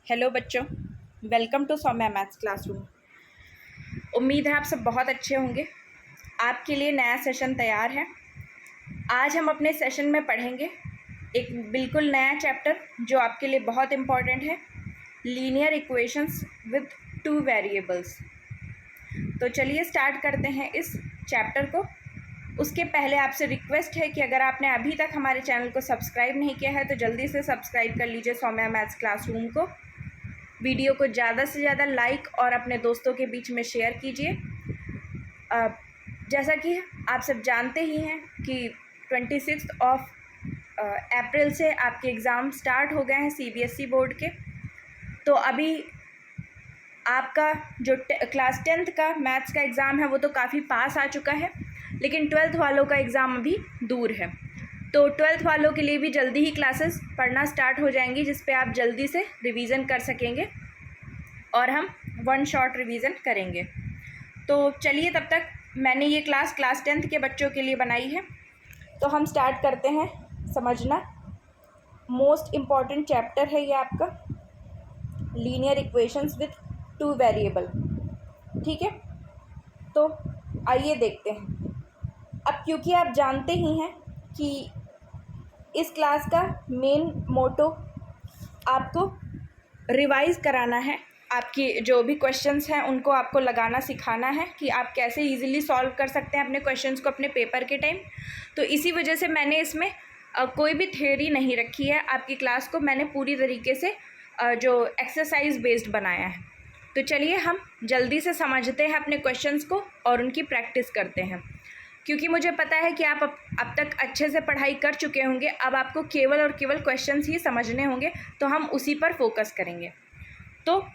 Hello बच्चों, welcome to Saumya maths classroom. उम्मीद है आप सब बहुत अच्छे होंगे। आपके लिए नया सेशन तैयार है। आज हम अपने सेशन में पढ़ेंगे एक बिल्कुल नया चैप्टर जो आपके लिए बहुत इम्पॉर्टेंट है, linear equations with two variables. तो चलिए स्टार्ट करते हैं इस चैप्टर को। उसके पहले आपसे रिक्वेस्ट है कि अगर आपने अभी तक हमारे चैनल को सब्सक्राइब नहीं किया है तो जल्दी से सब्सक्राइब कर लीजिए सौम्या मैथ्स क्लासरूम को। वीडियो को ज़्यादा से ज़्यादा लाइक और अपने दोस्तों के बीच में शेयर कीजिए। जैसा कि आप सब जानते ही हैं कि 26 अप्रैल से आपके एग्ज़ाम स्टार्ट हो गए हैं सीबीएसई बोर्ड के। तो अभी आपका जो क्लास 10th का मैथ्स का एग्ज़ाम है वो तो काफ़ी पास आ चुका है, लेकिन 12th वालों का एग्ज़ाम अभी दूर है। तो 12th वालों के लिए भी जल्दी ही क्लासेस पढ़ना स्टार्ट हो जाएंगी, जिस पे आप जल्दी से रिवीजन कर सकेंगे और हम वन शॉट रिवीजन करेंगे। तो चलिए, तब तक मैंने ये क्लास 10th के बच्चों के लिए बनाई है। तो हम स्टार्ट करते हैं समझना। मोस्ट इम्पॉर्टेंट चैप्टर है ये आपका, linear equations with two variable. ठीक है, तो आइए देखते हैं। अब क्योंकि आप जानते ही हैं कि इस क्लास का मेन मोटो आपको रिवाइज़ कराना है, आपकी जो भी क्वेश्चंस हैं उनको आपको लगाना सिखाना है कि आप कैसे इजीली सॉल्व कर सकते हैं अपने क्वेश्चंस को अपने पेपर के टाइम। तो इसी वजह से मैंने इसमें कोई भी थ्योरी नहीं रखी है। आपकी क्लास को मैंने पूरी तरीके से जो एक्सरसाइज बेस्ड बनाया है। तो चलिए हम जल्दी से समझते हैं अपने क्वेश्चंस को और उनकी प्रैक्टिस करते हैं, क्योंकि मुझे पता है कि आप अब तक अच्छे से पढ़ाई कर चुके होंगे। अब आपको केवल और केवल क्वेश्चंस ही समझने होंगे, तो हम उसी पर फोकस करेंगे। तो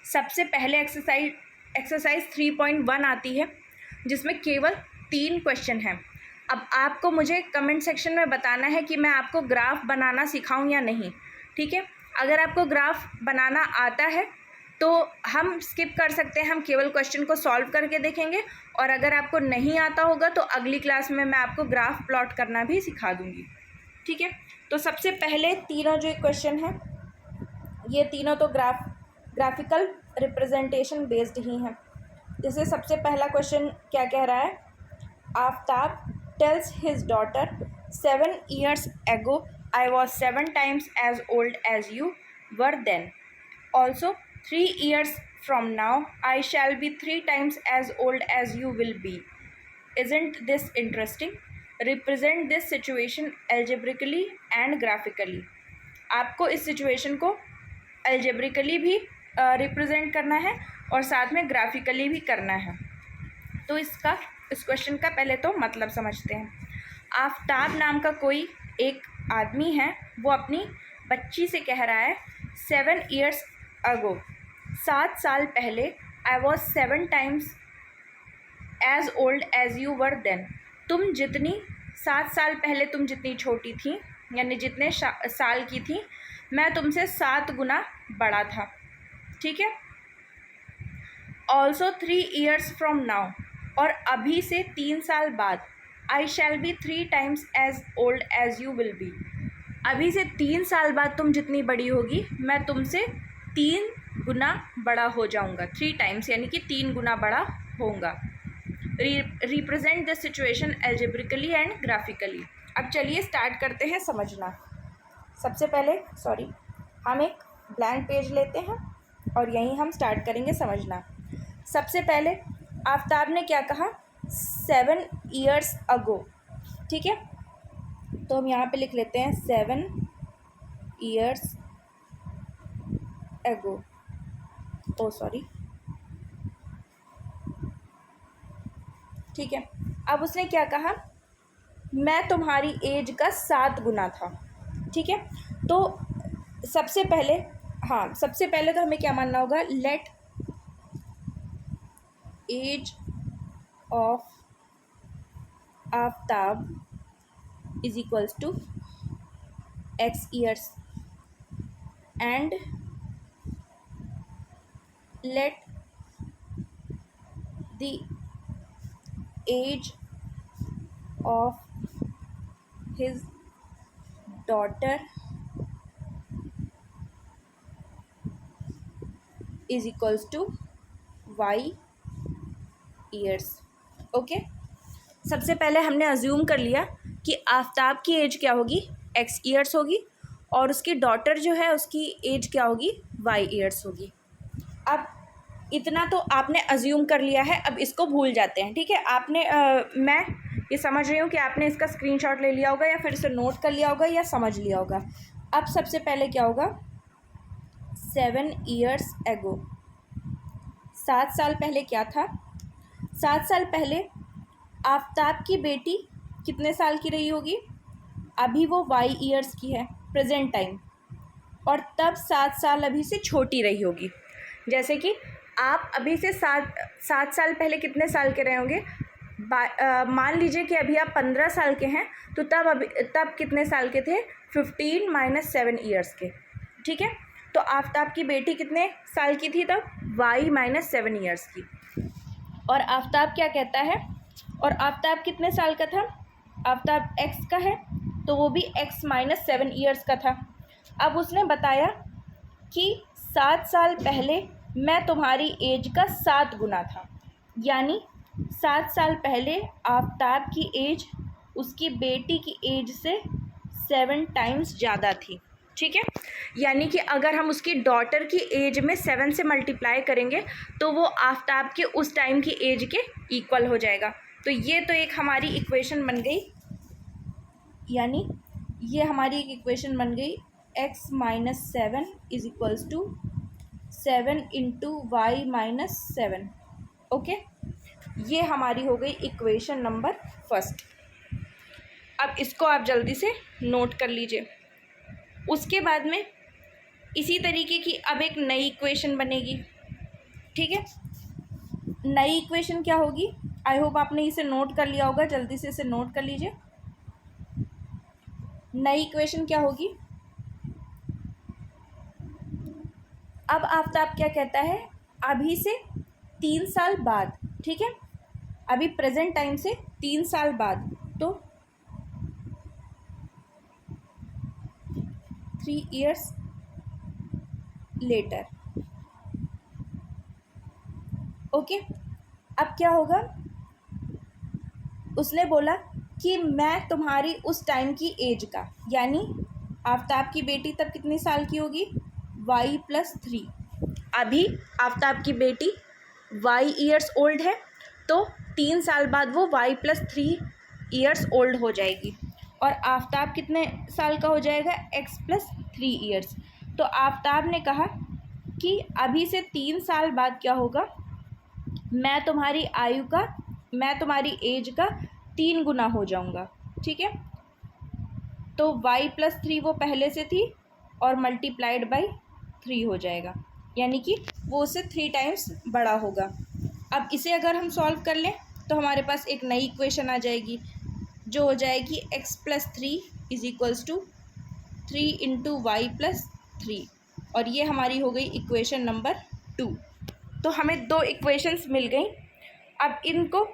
सबसे पहले एक्सरसाइज 3.1 आती है, जिसमें केवल 3 क्वेश्चन हैं। अब आपको मुझे कमेंट सेक्शन में बताना है कि मैं आपको ग्राफ बनाना सिखाऊं या नहीं। ठीक है, अगर आपको ग्राफ बनाना आता है तो हम स्किप कर सकते हैं, हम केवल क्वेश्चन को सॉल्व करके देखेंगे। और अगर आपको नहीं आता होगा तो अगली क्लास में मैं आपको ग्राफ प्लॉट करना भी सिखा दूँगी। ठीक है, तो सबसे पहले तीनों जो क्वेश्चन हैं, ये तीनों तो ग्राफिकल रिप्रेजेंटेशन बेस्ड ही हैं। जैसे सबसे पहला क्वेश्चन क्या कह रहा है, Aftab tales his daughter 7 years ago I was 7 times as old as you were then. Also 3 years from now I shall be 3 times as old as you will be. Isn't this interesting? Represent this situation algebraically and graphically. आपको इस situation को algebraically भी represent करना है और साथ में graphically भी करना है। तो इस क्वेश्चन का पहले तो मतलब समझते हैं। आफ्ताब नाम का कोई एक आदमी है, वो अपनी बच्ची से कह रहा है 7 years ago, 7 साल पहले, I was 7 times as old as you were then. तुम जितनी 7 साल पहले तुम जितनी छोटी थी, यानी जितने साल की थी, मैं तुमसे 7 गुना बड़ा था। ठीक है, ऑल्सो 3 years फ्रॉम नाउ, और अभी से 3 साल बाद, I shall be 3 times as old as you will be. अभी से 3 साल बाद तुम जितनी बड़ी होगी, मैं तुमसे 3 गुना बड़ा हो जाऊंगा। 3 times यानी कि 3 गुना बड़ा होऊंगा। Represent the situation algebraically and graphically. अब चलिए स्टार्ट करते हैं समझना। सबसे पहले हम एक ब्लैंक पेज लेते हैं और यहीं हम स्टार्ट करेंगे समझना। सबसे पहले आफ्ताब ने क्या कहा, 7 years ago। ठीक है, तो हम यहाँ पे लिख लेते हैं 7 years ago। ठीक है, अब उसने क्या कहा, मैं तुम्हारी एज का 7 गुना था। ठीक है, तो सबसे पहले तो हमें क्या मानना होगा, let age of Aftab is equals to x years and let the age of his daughter is equals to y years. Okay, सबसे पहले हमने अज्यूम कर लिया कि आफताब की एज क्या होगी, एक्स ईयर्स होगी, और उसकी डॉटर जो है उसकी एज क्या होगी, वाई ईयर्स होगी। अब इतना तो आपने अज्यूम कर लिया है, अब इसको भूल जाते हैं। ठीक है, आपने मैं ये समझ रही हूँ कि आपने इसका स्क्रीनशॉट ले लिया होगा या फिर इसे नोट कर लिया होगा या समझ लिया होगा। अब सबसे पहले क्या होगा, 7 ईयर्स एगो, 7 साल पहले क्या था, 7 साल पहले आफताब की बेटी कितने साल की रही होगी, अभी वो वाई ईयर्स की है प्रेजेंट टाइम, और तब 7 साल अभी से छोटी रही होगी। जैसे कि आप अभी से 7 साल पहले कितने साल के रहे होंगे, मान लीजिए कि अभी आप 15 साल के हैं, तो तब कितने साल के थे, 15 - 7 ईयर्स के। ठीक है, तो आफताब की बेटी कितने साल की थी तब, वाई - 7 ईयर्स की। और आफताब क्या कहता है, और आफताब कितने साल का था, आफताब एक्स का है, तो वो भी एक्स - 7 ईयर्स का था। अब उसने बताया कि 7 साल पहले मैं तुम्हारी एज का 7 गुना था, यानी 7 साल पहले आफताब की एज उसकी बेटी की एज से 7 टाइम्स ज़्यादा थी। ठीक है, यानी कि अगर हम उसकी डॉटर की एज में 7 से मल्टीप्लाई करेंगे तो वो आफताब के उस टाइम की एज के इक्वल हो जाएगा। तो ये तो एक हमारी इक्वेशन बन गई, यानी ये हमारी एक इक्वेशन बन गई, x - 7 is equals to 7 × y - 7। Okay, ये हमारी हो गई इक्वेशन नंबर फर्स्ट। अब इसको आप जल्दी से नोट कर लीजिए। उसके बाद में इसी तरीके की अब एक नई इक्वेशन बनेगी। ठीक है, नई इक्वेशन क्या होगी, आई होप आपने इसे नोट कर लिया होगा, जल्दी से इसे नोट कर लीजिए। नई इक्वेशन क्या होगी, अब आफताब क्या कहता है, अभी से 3 साल बाद, ठीक है, अभी प्रेजेंट टाइम से 3 साल बाद, तो 3 ईयर्स लेटर। ओके, अब क्या होगा, उसने बोला कि मैं तुम्हारी उस टाइम की एज का, यानी आफताब की बेटी तब कितनी साल की होगी, y + 3। अभी आफताब की बेटी y ईयर्स ओल्ड है, तो 3 साल बाद वो y + 3 ईयर्स ओल्ड हो जाएगी, और आफताब कितने साल का हो जाएगा, x + 3 ईयर्स। तो आफताब ने कहा कि अभी से 3 साल बाद क्या होगा, मैं तुम्हारी आयु का, मैं तुम्हारी एज का 3 गुना हो जाऊंगा। ठीक है, तो y + 3 वो पहले से थी और मल्टीप्लाइड बाई 3 हो जाएगा, यानी कि वो उससे 3 टाइम्स बड़ा होगा। अब इसे अगर हम सॉल्व कर लें तो हमारे पास एक नई इक्वेशन आ जाएगी, जो हो जाएगी x + 3 is equals to 3 × y + 3, और ये हमारी हो गई इक्वेशन नंबर 2। तो हमें 2 इक्वेशंस मिल गई। अब इनको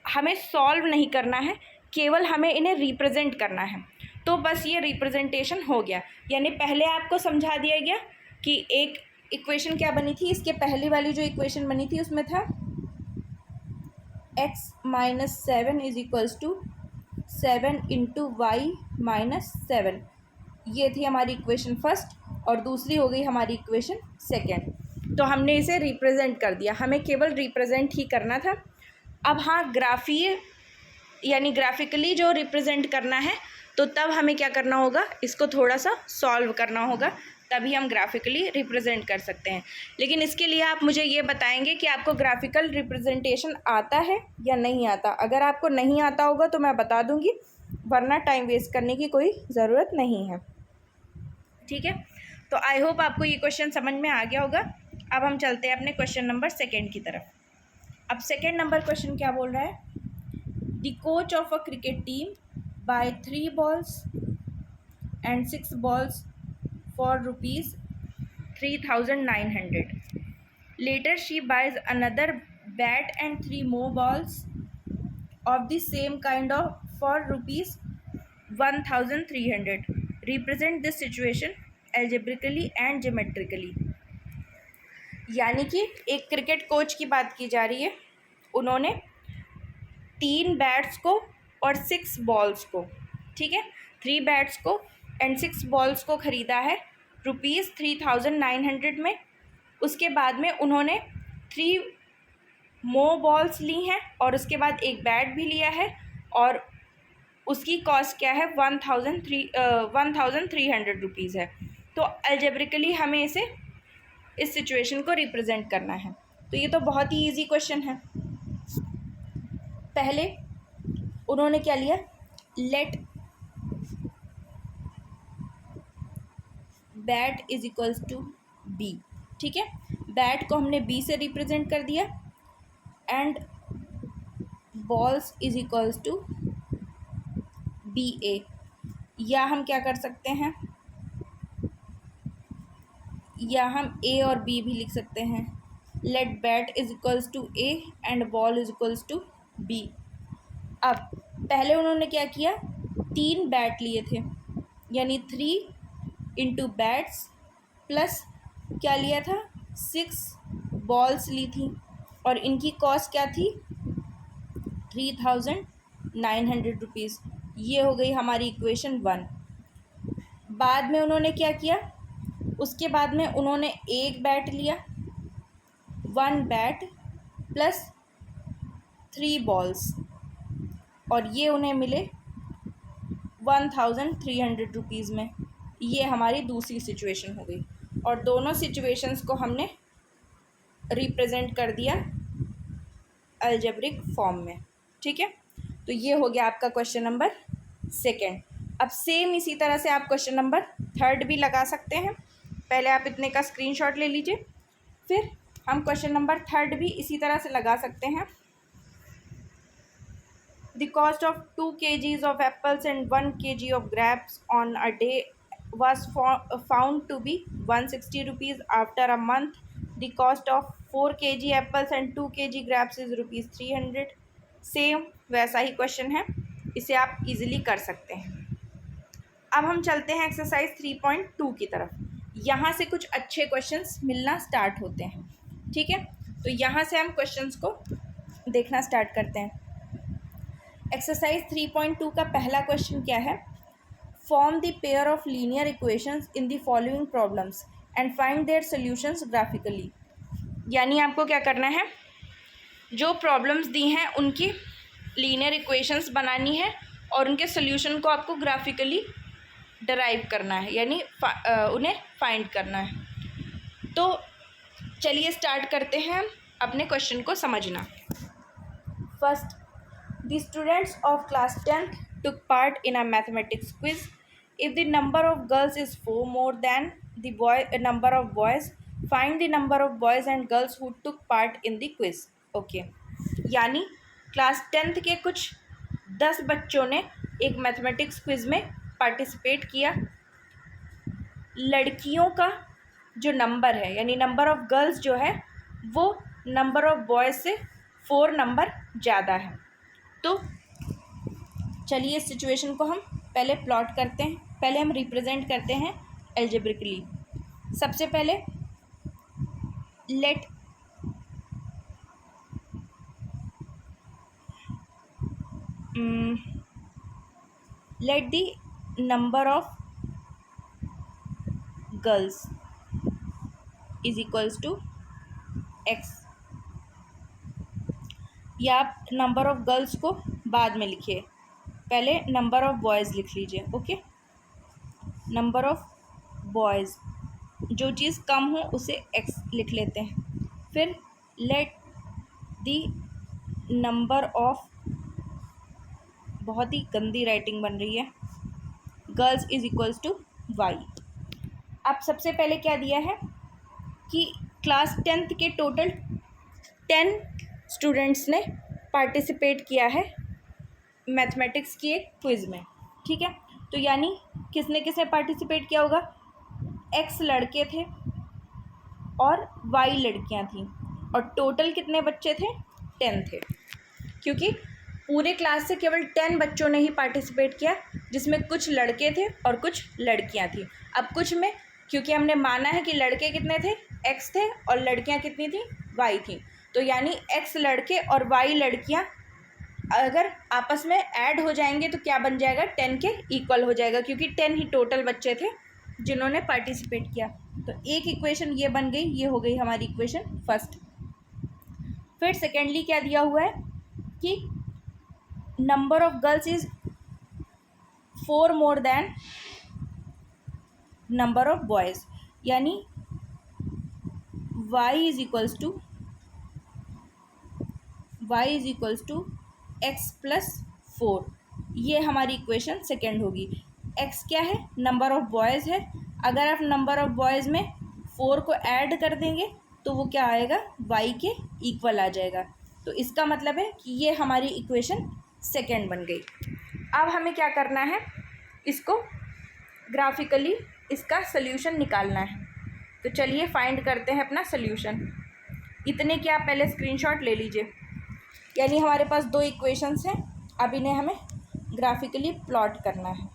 हमें सॉल्व नहीं करना है, केवल हमें इन्हें रिप्रेजेंट करना है। तो बस ये रिप्रेजेंटेशन हो गया, यानी पहले आपको समझा दिया गया कि एक इक्वेशन क्या बनी थी, इसके पहले वाली जो इक्वेशन बनी थी उसमें था x - 7 is equals to 7 × y - 7। ये थी हमारी इक्वेशन फर्स्ट, और दूसरी हो गई हमारी इक्वेशन सेकेंड। तो हमने इसे रिप्रेजेंट कर दिया, हमें केवल रिप्रेजेंट ही करना था। अब हाँ, ग्राफीय यानी ग्राफिकली जो रिप्रेजेंट करना है, तो तब हमें क्या करना होगा, इसको थोड़ा सा सॉल्व करना होगा, तभी हम ग्राफिकली रिप्रेजेंट कर सकते हैं। लेकिन इसके लिए आप मुझे ये बताएंगे कि आपको ग्राफिकल रिप्रेजेंटेशन आता है या नहीं आता। अगर आपको नहीं आता होगा तो मैं बता दूंगी, वरना टाइम वेस्ट करने की कोई ज़रूरत नहीं है। ठीक है, तो आई होप आपको ये क्वेश्चन समझ में आ गया होगा। अब हम चलते हैं अपने क्वेश्चन नंबर सेकेंड की तरफ। अब सेकेंड नंबर क्वेश्चन क्या बोल रहा है, the coach of a cricket team by 3 balls and 6 balls for ₹3,900. Later she buys another bat and 3 more balls of the same kind for ₹1,300. Represent this situation algebraically and geometrically. यानी कि एक cricket coach की बात की जा रही है, उन्होंने 3 बैट्स को और 6 बॉल्स को, ठीक है, 3 बैट्स को एंड 6 बॉल्स को ख़रीदा है ₹3900 में। उसके बाद में उन्होंने 3 more बॉल्स ली हैं और उसके बाद एक बैट भी लिया है और उसकी कॉस्ट क्या है, 1300 रुपीज़ है। तो अलजेब्रिकली हमें इस सिचुएशन को रिप्रेजेंट करना है। तो ये तो बहुत ही इजी क्वेश्चन है। पहले उन्होंने क्या लिया, let bat is equals to B, ठीक है, बैट को हमने बी से रिप्रेजेंट कर दिया and balls is equals to B A, या हम क्या कर सकते हैं, या हम ए और बी भी लिख सकते हैं। Let bat is equals to A and ball is equals to B. अब पहले उन्होंने क्या किया, 3 बैट लिए थे, यानी 3 इंटू बैट्स प्लस क्या लिया था, 6 बॉल्स ली थी और इनकी कॉस्ट क्या थी, 3900 रुपीज़। ये हो गई हमारी इक्वेशन 1। बाद में उन्होंने क्या किया, उसके बाद में उन्होंने एक बैट लिया, 1 बैट प्लस 3 बॉल्स और ये उन्हें मिले 1300 रुपीज़ में। ये हमारी दूसरी सिचुएशन हो गई और दोनों सिचुएशंस को हमने रिप्रेजेंट कर दिया अलजेब्रिक फॉर्म में, ठीक है। तो ये हो गया आपका क्वेश्चन नंबर 2। अब सेम इसी तरह से आप क्वेश्चन नंबर 3 भी लगा सकते हैं। पहले आप इतने का स्क्रीनशॉट ले लीजिए, फिर हम क्वेश्चन नंबर 3 भी इसी तरह से लगा सकते हैं। The cost of 2 kgs of apples and 1 kg of grapes on a day was found to be 160 rupees. After a month, the cost of 4 kg apples and 2 kg grapes is rupees 300. Same वैसा ही question है, इसे आप easily कर सकते हैं। अब हम चलते हैं एक्सरसाइज 3.2 की तरफ। यहाँ से कुछ अच्छे क्वेश्चंस मिलना स्टार्ट होते हैं, ठीक है। तो यहाँ से हम क्वेश्चंस को देखना स्टार्ट करते हैं। एक्सरसाइज 3.2 का पहला क्वेश्चन क्या है, form the pair of linear equations in the following problems and find their solutions graphically. यानी आपको क्या करना है, जो प्रॉब्लम्स दी हैं उनकी लीनियर इक्वेशंस बनानी है और उनके सॉल्यूशन को आपको ग्राफिकली डराइव करना है, यानी उन्हें फाइंड करना है। तो चलिए स्टार्ट करते हैं अपने क्वेश्चन को समझना। First, the students of class 10th took part in a mathematics quiz. If the number of girls is 4 more than the number of boys, find the number of boys and girls who took part in the quiz. Okay, यानी class 10th के कुछ 10 बच्चों ने एक mathematics quiz में participate किया। लड़कियों का जो नंबर है, यानी नंबर ऑफ़ गर्ल्स जो है वो नंबर ऑफ़ बॉयज़ से 4 नंबर ज़्यादा है। तो चलिए इस सिचुएशन को हम पहले प्लॉट करते हैं, पहले हम रिप्रेजेंट करते हैं अलजेब्रिकली। सबसे पहले let the number of girls is equals to x, या आप नंबर ऑफ़ गर्ल्स को बाद में लिखिए, पहले नंबर ऑफ़ बॉयज़ लिख लीजिए। ओके, नंबर ऑफ़ बॉयज़, जो चीज़ कम हो उसे x लिख लेते हैं। फिर लेट दी नंबर ऑफ़, बहुत ही गंदी राइटिंग बन रही है, girls is equals to y। अब सबसे पहले क्या दिया है कि क्लास 10th के टोटल 10 स्टूडेंट्स ने पार्टिसिपेट किया है मैथमेटिक्स की एक क्विज़ में, ठीक है। तो यानी किसने किसने पार्टिसिपेट किया होगा, x लड़के थे और y लड़कियां थीं, और टोटल कितने बच्चे थे, 10 थे, क्योंकि पूरे क्लास से केवल 10 बच्चों ने ही पार्टिसिपेट किया, जिसमें कुछ लड़के थे और कुछ लड़कियां थी। अब कुछ में क्योंकि हमने माना है कि लड़के कितने थे, x थे, और लड़कियां कितनी थी, y थी। तो यानी x लड़के और y लड़कियां अगर आपस में ऐड हो जाएंगे तो क्या बन जाएगा, 10 के इक्वल हो जाएगा, क्योंकि 10 ही टोटल बच्चे थे जिन्होंने पार्टिसिपेट किया। तो एक इक्वेशन ये बन गई, ये हो गई हमारी इक्वेशन फर्स्ट। फिर सेकेंडली क्या दिया हुआ है कि number of girls is 4 more than number of boys, यानी y is equals to x plus 4, ये हमारी इक्वेशन सेकेंड होगी। x क्या है, नंबर ऑफ बॉयज़ है। अगर आप नंबर ऑफ बॉयज़ में 4 को ऐड कर देंगे तो वो क्या आएगा, y के इक्वल आ जाएगा। तो इसका मतलब है कि ये हमारी इक्वेशन सेकेंड बन गई। अब हमें क्या करना है, इसको ग्राफिकली इसका सल्यूशन निकालना है। तो चलिए फाइंड करते हैं अपना सल्यूशन। इतने की आप पहले स्क्रीनशॉट ले लीजिए। यानी हमारे पास दो इक्वेशंस हैं, अब इन्हें हमें ग्राफिकली प्लॉट करना है।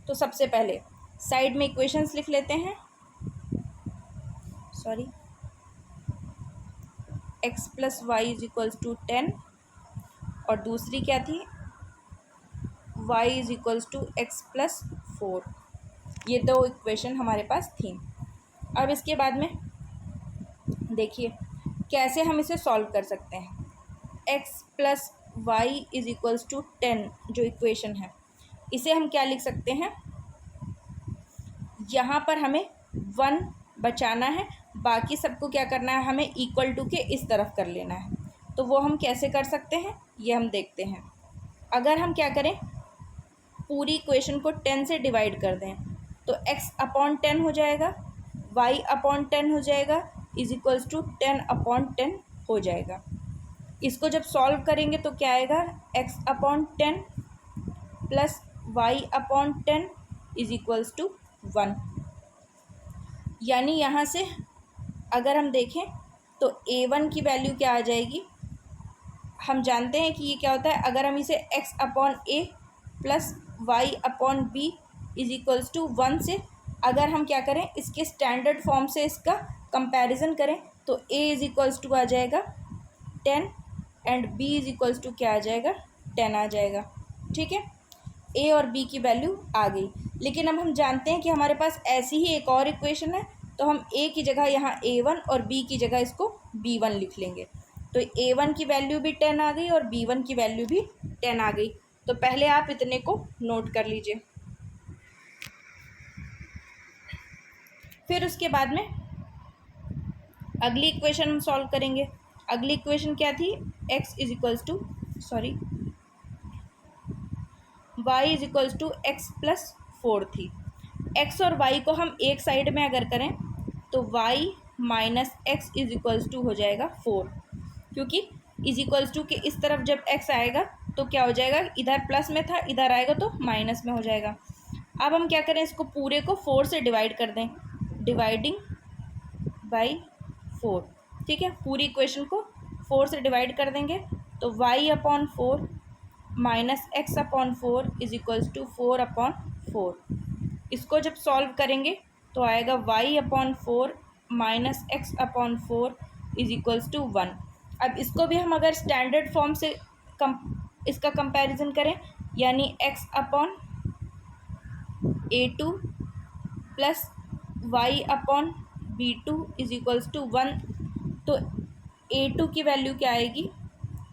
तो सबसे पहले साइड में इक्वेशंस लिख लेते हैं, x plus y is equals to 10, और दूसरी क्या थी, y is equals to x plus 4। ये दो इक्वेशन हमारे पास थी। अब इसके बाद में देखिए कैसे हम इसे सॉल्व कर सकते हैं। x plus y is equals to 10 जो इक्वेशन है, इसे हम क्या लिख सकते हैं, यहाँ पर हमें 1 बचाना है, बाकी सबको क्या करना है, हमें इक्वल टू के इस तरफ कर लेना है। तो वो हम कैसे कर सकते हैं, ये हम देखते हैं। अगर हम क्या करें, पूरी इक्वेशन को 10 से डिवाइड कर दें तो x अपॉन 10 हो जाएगा, y अपॉन 10 हो जाएगा, इज इक्वल्स टू 10 अपॉन 10 हो जाएगा। इसको जब सॉल्व करेंगे तो क्या आएगा, x upon 10 plus y upon 10 is equals to 1। यानी यहाँ से अगर हम देखें तो a1 की वैल्यू क्या आ जाएगी, हम जानते हैं कि ये क्या होता है, अगर हम इसे x upon a plus y upon b is equals to 1 से अगर हम क्या करें, इसके स्टैंडर्ड फॉर्म से इसका कंपैरिजन करें तो a इज इक्वल्स टू आ जाएगा 10 and b is equals to क्या आ जाएगा, 10 आ जाएगा। ठीक है, a और b की वैल्यू आ गई। लेकिन अब हम जानते हैं कि हमारे पास ऐसी ही एक और इक्वेशन है, तो हम a की जगह यहाँ a1 और b की जगह इसको b1 लिख लेंगे। तो a1 की वैल्यू भी 10 आ गई और b1 की वैल्यू भी 10 आ गई। तो पहले आप इतने को नोट कर लीजिए। फिर उसके बाद में अगली इक्वेशन हम सॉल्व करेंगे। अगली इक्वेशन क्या थी, x is equals to y is equals to x plus 4 थी। x और y को हम एक साइड में अगर करें तो y minus x is equals to हो जाएगा 4, क्योंकि इज इक्वल्स टू के इस तरफ जब x आएगा तो क्या हो जाएगा, इधर प्लस में था, इधर आएगा तो माइनस में हो जाएगा। अब हम क्या करें, इसको पूरे को 4 से डिवाइड कर दें, डिवाइडिंग बाई 4। ठीक है, पूरी इक्वेशन को 4 से डिवाइड कर देंगे तो y upon 4 minus x upon 4 is equals to 4 upon 4। इसको जब सॉल्व करेंगे तो आएगा y upon 4 minus x upon 4 is equals to 1। अब इसको भी हम अगर स्टैंडर्ड फॉर्म से इसका कंपैरिजन करें, यानी x upon a2 plus y upon b2 is equals to 1। तो a2 की वैल्यू क्या आएगी,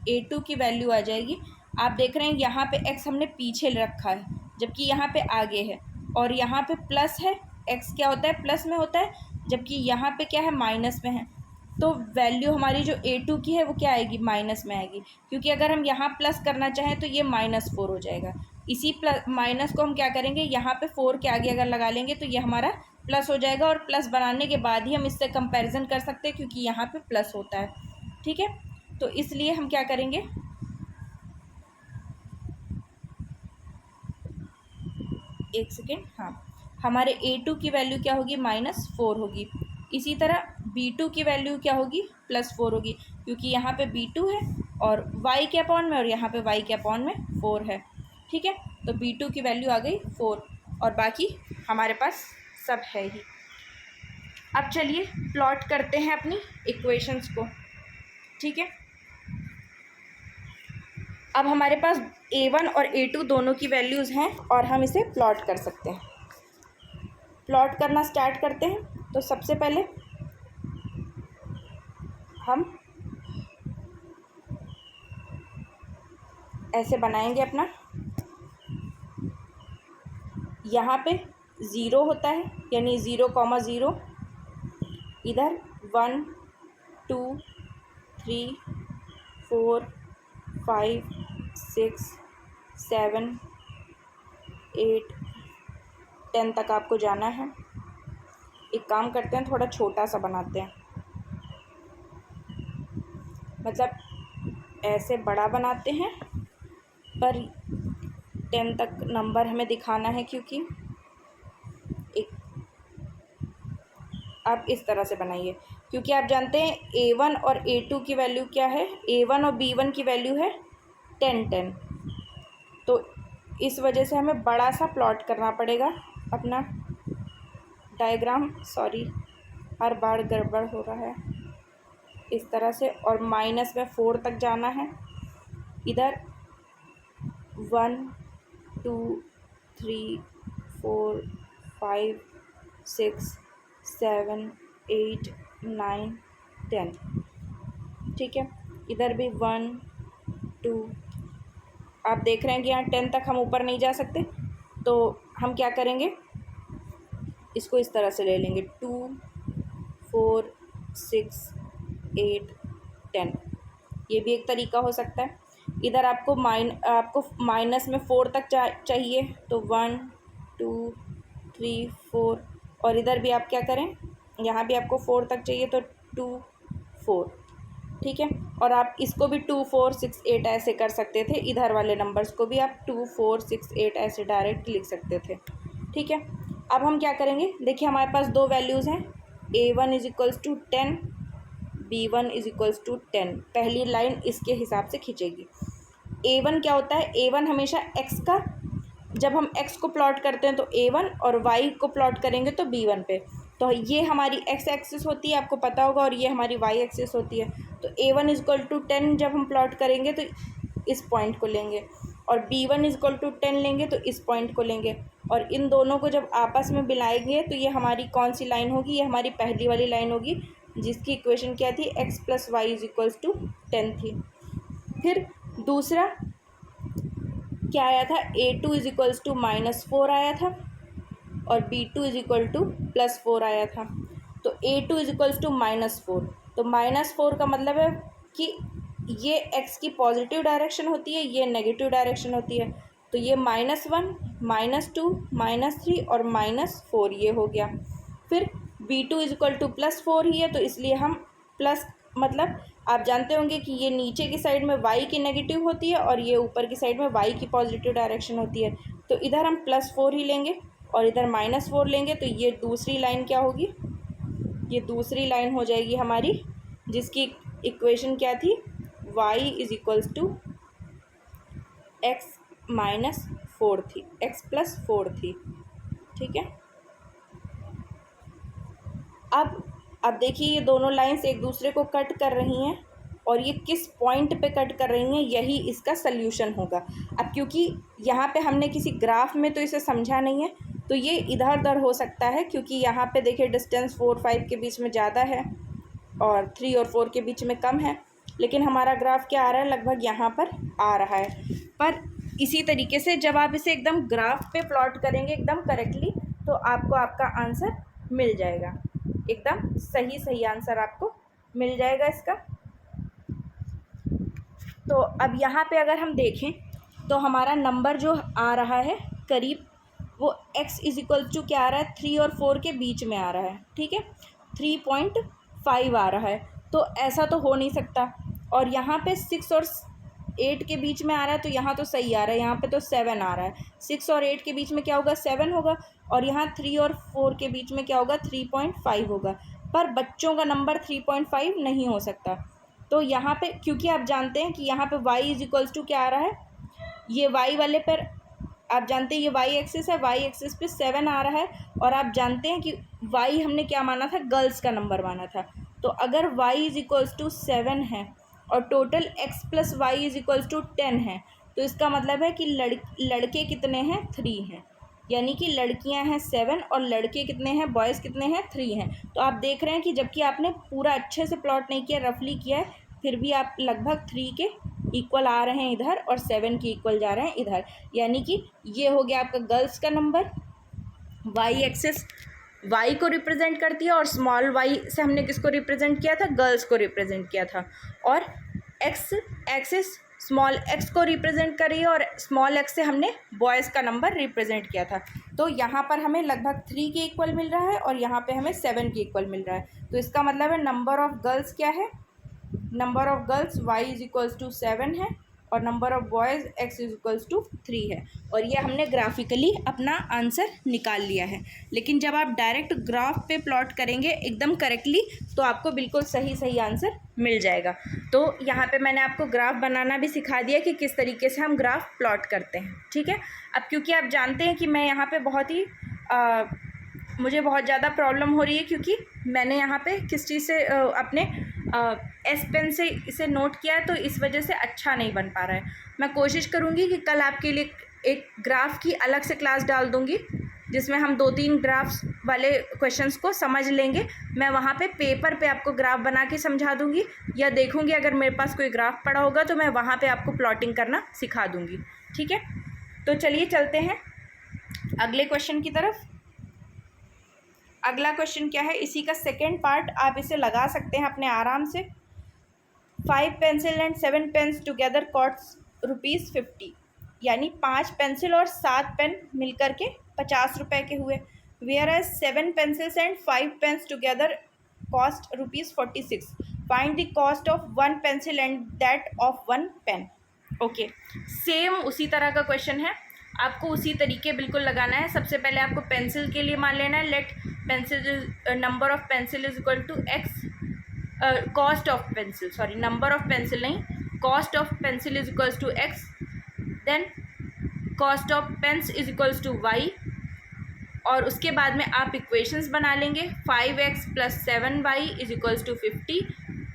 a2 की वैल्यू आ जाएगी, आप देख रहे हैं यहाँ पे x हमने पीछे रखा है जबकि यहाँ पे आगे है, और यहाँ पे प्लस है, x क्या होता है प्लस में होता है, जबकि यहाँ पे क्या है माइनस में है। तो वैल्यू हमारी जो a2 की है वो क्या आएगी, माइनस में आएगी, क्योंकि अगर हम यहाँ प्लस करना चाहें तो ये -4 हो जाएगा। इसी प्लस माइनस को हम क्या करेंगे, यहाँ पे 4 के आगे अगर लगा लेंगे तो ये हमारा प्लस हो जाएगा, और प्लस बनाने के बाद ही हम इससे कंपैरिजन कर सकते हैं क्योंकि यहाँ पे प्लस होता है। ठीक है, तो इसलिए हम क्या करेंगे, एक सेकेंड, हाँ, हमारे a2 की वैल्यू क्या होगी, -4 होगी। इसी तरह b2 की वैल्यू क्या होगी, +4 होगी, क्योंकि यहाँ पे b2 है और y के अपॉन में, और यहाँ पे y के अपॉन में 4 है। ठीक है, तो b2 की वैल्यू आ गई 4 और बाकी हमारे पास सब है ही। अब चलिए प्लॉट करते हैं अपनी इक्वेशंस को, ठीक है। अब हमारे पास a1 और a2 दोनों की वैल्यूज़ हैं और हम इसे प्लॉट कर सकते हैं। प्लॉट करना स्टार्ट करते हैं। तो सबसे पहले हम ऐसे बनाएंगे अपना, यहाँ पे 0 होता है यानी 0,0, इधर 1 2 3 4 5 6 7 8 10 तक आपको जाना है। एक काम करते हैं, थोड़ा छोटा सा बनाते हैं, मतलब ऐसे बड़ा बनाते हैं पर 10 तक नंबर हमें दिखाना है, क्योंकि एक आप इस तरह से बनाइए, क्योंकि आप जानते हैं a1 और a2 की वैल्यू क्या है, a1 और b1 की वैल्यू है 10 10। तो इस वजह से हमें बड़ा सा प्लॉट करना पड़ेगा अपना डायग्राम। सॉरी, हर बार गड़बड़ हो रहा है। इस तरह से, और माइनस में 4 तक जाना है। इधर 1 2 3 4 5 6 7 8 9 10, ठीक है। इधर भी 1 2, आप देख रहे हैं कि यहाँ 10 तक हम ऊपर नहीं जा सकते, तो हम क्या करेंगे, इसको इस तरह से ले लेंगे 2 4 6 8 10। ये भी एक तरीका हो सकता है। इधर आपको माइनस में 4 तक चाहिए, तो 1 2 3 4, और इधर भी आप क्या करें, यहाँ भी आपको 4 तक चाहिए, तो 2 4, ठीक है। और आप इसको भी 2 4 6 8 ऐसे कर सकते थे, इधर वाले नंबर्स को भी आप 2 4 6 8 ऐसे डायरेक्ट लिख सकते थे, ठीक है। अब हम क्या करेंगे, देखिए हमारे पास दो वैल्यूज़ हैं, a1 = 10, b1 = 10। पहली लाइन इसके हिसाब से खींचेगी। a1 क्या होता है, a1 हमेशा x का, जब हम x को प्लॉट करते हैं तो a1, और y को प्लॉट करेंगे तो b1 पे। तो ये हमारी x एक्सिस होती है, आपको पता होगा, और ये हमारी y एक्सिस होती है। तो a1 = 10 जब हम प्लॉट करेंगे तो इस पॉइंट को लेंगे, और b1 = 10 लेंगे तो इस पॉइंट को लेंगे, और इन दोनों को जब आपस में मिलाएंगे तो ये हमारी कौन सी लाइन होगी, ये हमारी पहली वाली लाइन होगी, जिसकी इक्वेशन क्या थी, x + y = 10 थी। फिर दूसरा क्या आया था, a2 = -4 आया था, और b2 = +4 आया था। तो a2 = -4, तो -4 का मतलब है कि ये x की पॉजिटिव डायरेक्शन होती है, ये नेगेटिव डायरेक्शन होती है। तो ये -1 -2 -3 और -4 ये हो गया। फिर b2 = +4 ही है, तो इसलिए हम प्लस, मतलब आप जानते होंगे कि ये नीचे की साइड में y की नेगेटिव होती है और ये ऊपर की साइड में y की पॉजिटिव डायरेक्शन होती है। तो इधर हम +4 ही लेंगे और इधर -4 लेंगे, तो ये दूसरी लाइन क्या होगी, ये दूसरी लाइन हो जाएगी हमारी, जिसकी इक्वेशन क्या थी, y = x - 4 थी, x + 4 थी, ठीक है। अब देखिए ये दोनों लाइंस एक दूसरे को कट कर रही हैं, और ये किस पॉइंट पे कट कर रही हैं, यही इसका सल्यूशन होगा। अब क्योंकि यहाँ पे हमने किसी ग्राफ में तो इसे समझा नहीं है, तो ये इधर उधर हो सकता है, क्योंकि यहाँ पे देखिए डिस्टेंस 4 5 के बीच में ज़्यादा है और 3 और 4 के बीच में कम है, लेकिन हमारा ग्राफ क्या आ रहा है, लगभग यहाँ पर आ रहा है। पर इसी तरीके से जब आप इसे एकदम ग्राफ पे प्लॉट करेंगे एकदम करेक्टली, तो आपको आपका आंसर मिल जाएगा, एकदम सही आंसर आपको मिल जाएगा इसका। तो अब यहाँ पे अगर हम देखें तो हमारा नंबर जो आ रहा है करीब, वो x = क्या आ रहा है, 3 और 4 के बीच में आ रहा है, ठीक है, 3.5 आ रहा है। तो ऐसा तो हो नहीं सकता, और यहाँ पे 6 और 8 के बीच में आ रहा है, तो यहाँ तो सही आ रहा है, यहाँ पे तो 7 आ रहा है। 6 और 8 के बीच में क्या होगा, 7 होगा, और यहाँ 3 और 4 के बीच में क्या होगा, 3.5 होगा। पर बच्चों का नंबर 3.5 नहीं हो सकता। तो यहाँ पे क्योंकि आप जानते हैं कि यहाँ पे y = क्या आ रहा है, ये y वाले पर आप जानते हैं ये वाई एक्सिस है, वाई एक्सिस पे 7 आ रहा है, और आप जानते हैं कि वाई हमने क्या माना था, गर्ल्स का नंबर माना था। तो अगर वाई इज इक्वल्स टू 7 है और total x plus y is equals to 10 है, तो इसका मतलब है कि लड़के कितने हैं, 3 हैं, यानी कि लड़कियां हैं 7 और लड़के कितने हैं, बॉयज़ कितने हैं, 3 हैं। तो आप देख रहे हैं कि जबकि आपने पूरा अच्छे से प्लॉट नहीं किया, रफली किया है, फिर भी आप लगभग 3 के इक्वल आ रहे हैं इधर और 7 के इक्वल जा रहे हैं इधर, यानी कि ये हो गया आपका गर्ल्स का नंबर। वाई एक्सिस वाई को रिप्रेजेंट करती है और स्मॉल वाई से हमने किसको रिप्रेजेंट किया था, गर्ल्स को रिप्रेजेंट किया था, और एक्स एक्सिस स्मॉल एक्स को रिप्रेजेंट करी और स्मॉल एक्स से हमने बॉयज़ का नंबर रिप्रेजेंट किया था। तो यहाँ पर हमें लगभग 3 के इक्वल मिल रहा है और यहाँ पे हमें 7 के इक्वल मिल रहा है। तो इसका मतलब है नंबर ऑफ़ गर्ल्स क्या है, number of girls y is equals to 7 है और number of boys x is equals to 3 है, और ये हमने ग्राफिकली अपना आंसर निकाल लिया है। लेकिन जब आप डायरेक्ट ग्राफ पे प्लॉट करेंगे एकदम करेक्टली, तो आपको बिल्कुल सही सही आंसर मिल जाएगा। तो यहाँ पे मैंने आपको ग्राफ बनाना भी सिखा दिया कि किस तरीके से हम ग्राफ प्लॉट करते हैं, ठीक है। अब क्योंकि आप जानते हैं कि मैं यहाँ पे बहुत ही मुझे बहुत ज़्यादा प्रॉब्लम हो रही है, क्योंकि मैंने यहाँ पे किस चीज़ से अपने एस पेन से इसे नोट किया है, तो इस वजह से अच्छा नहीं बन पा रहा है। मैं कोशिश करूँगी कि कल आपके लिए एक ग्राफ की अलग से क्लास डाल दूँगी, जिसमें हम 2-3 ग्राफ्स वाले क्वेश्चंस को समझ लेंगे। मैं वहाँ पे पेपर पे आपको ग्राफ बना के समझा दूँगी, या देखूँगी अगर मेरे पास कोई ग्राफ पड़ा होगा तो मैं वहाँ पे आपको प्लॉटिंग करना सिखा दूँगी, ठीक है। तो चलिए चलते हैं अगले क्वेश्चन की तरफ। अगला क्वेश्चन क्या है, इसी का सेकेंड पार्ट आप इसे लगा सकते हैं अपने आराम से। 5 pencil and 7 pens together cost ₹50, यानी 5 पेंसिल और 7 पेन मिलकर के 50 रुपये के हुए। Whereas 7 pencils and 5 pens together cost ₹46। Find the cost of 1 pencil and that of 1 pen. Okay, same उसी तरह का क्वेश्चन है, आपको उसी तरीके बिल्कुल लगाना है। सबसे पहले आपको पेंसिल के लिए मान लेना है, let pencil number of pencil is equal to X, cost of pencil, sorry number of pencil नहीं, cost of pencil is equals to X, then cost of pens is equals to Y, और उसके बाद में आप equations बना लेंगे। 5x plus 7y is equals to 50,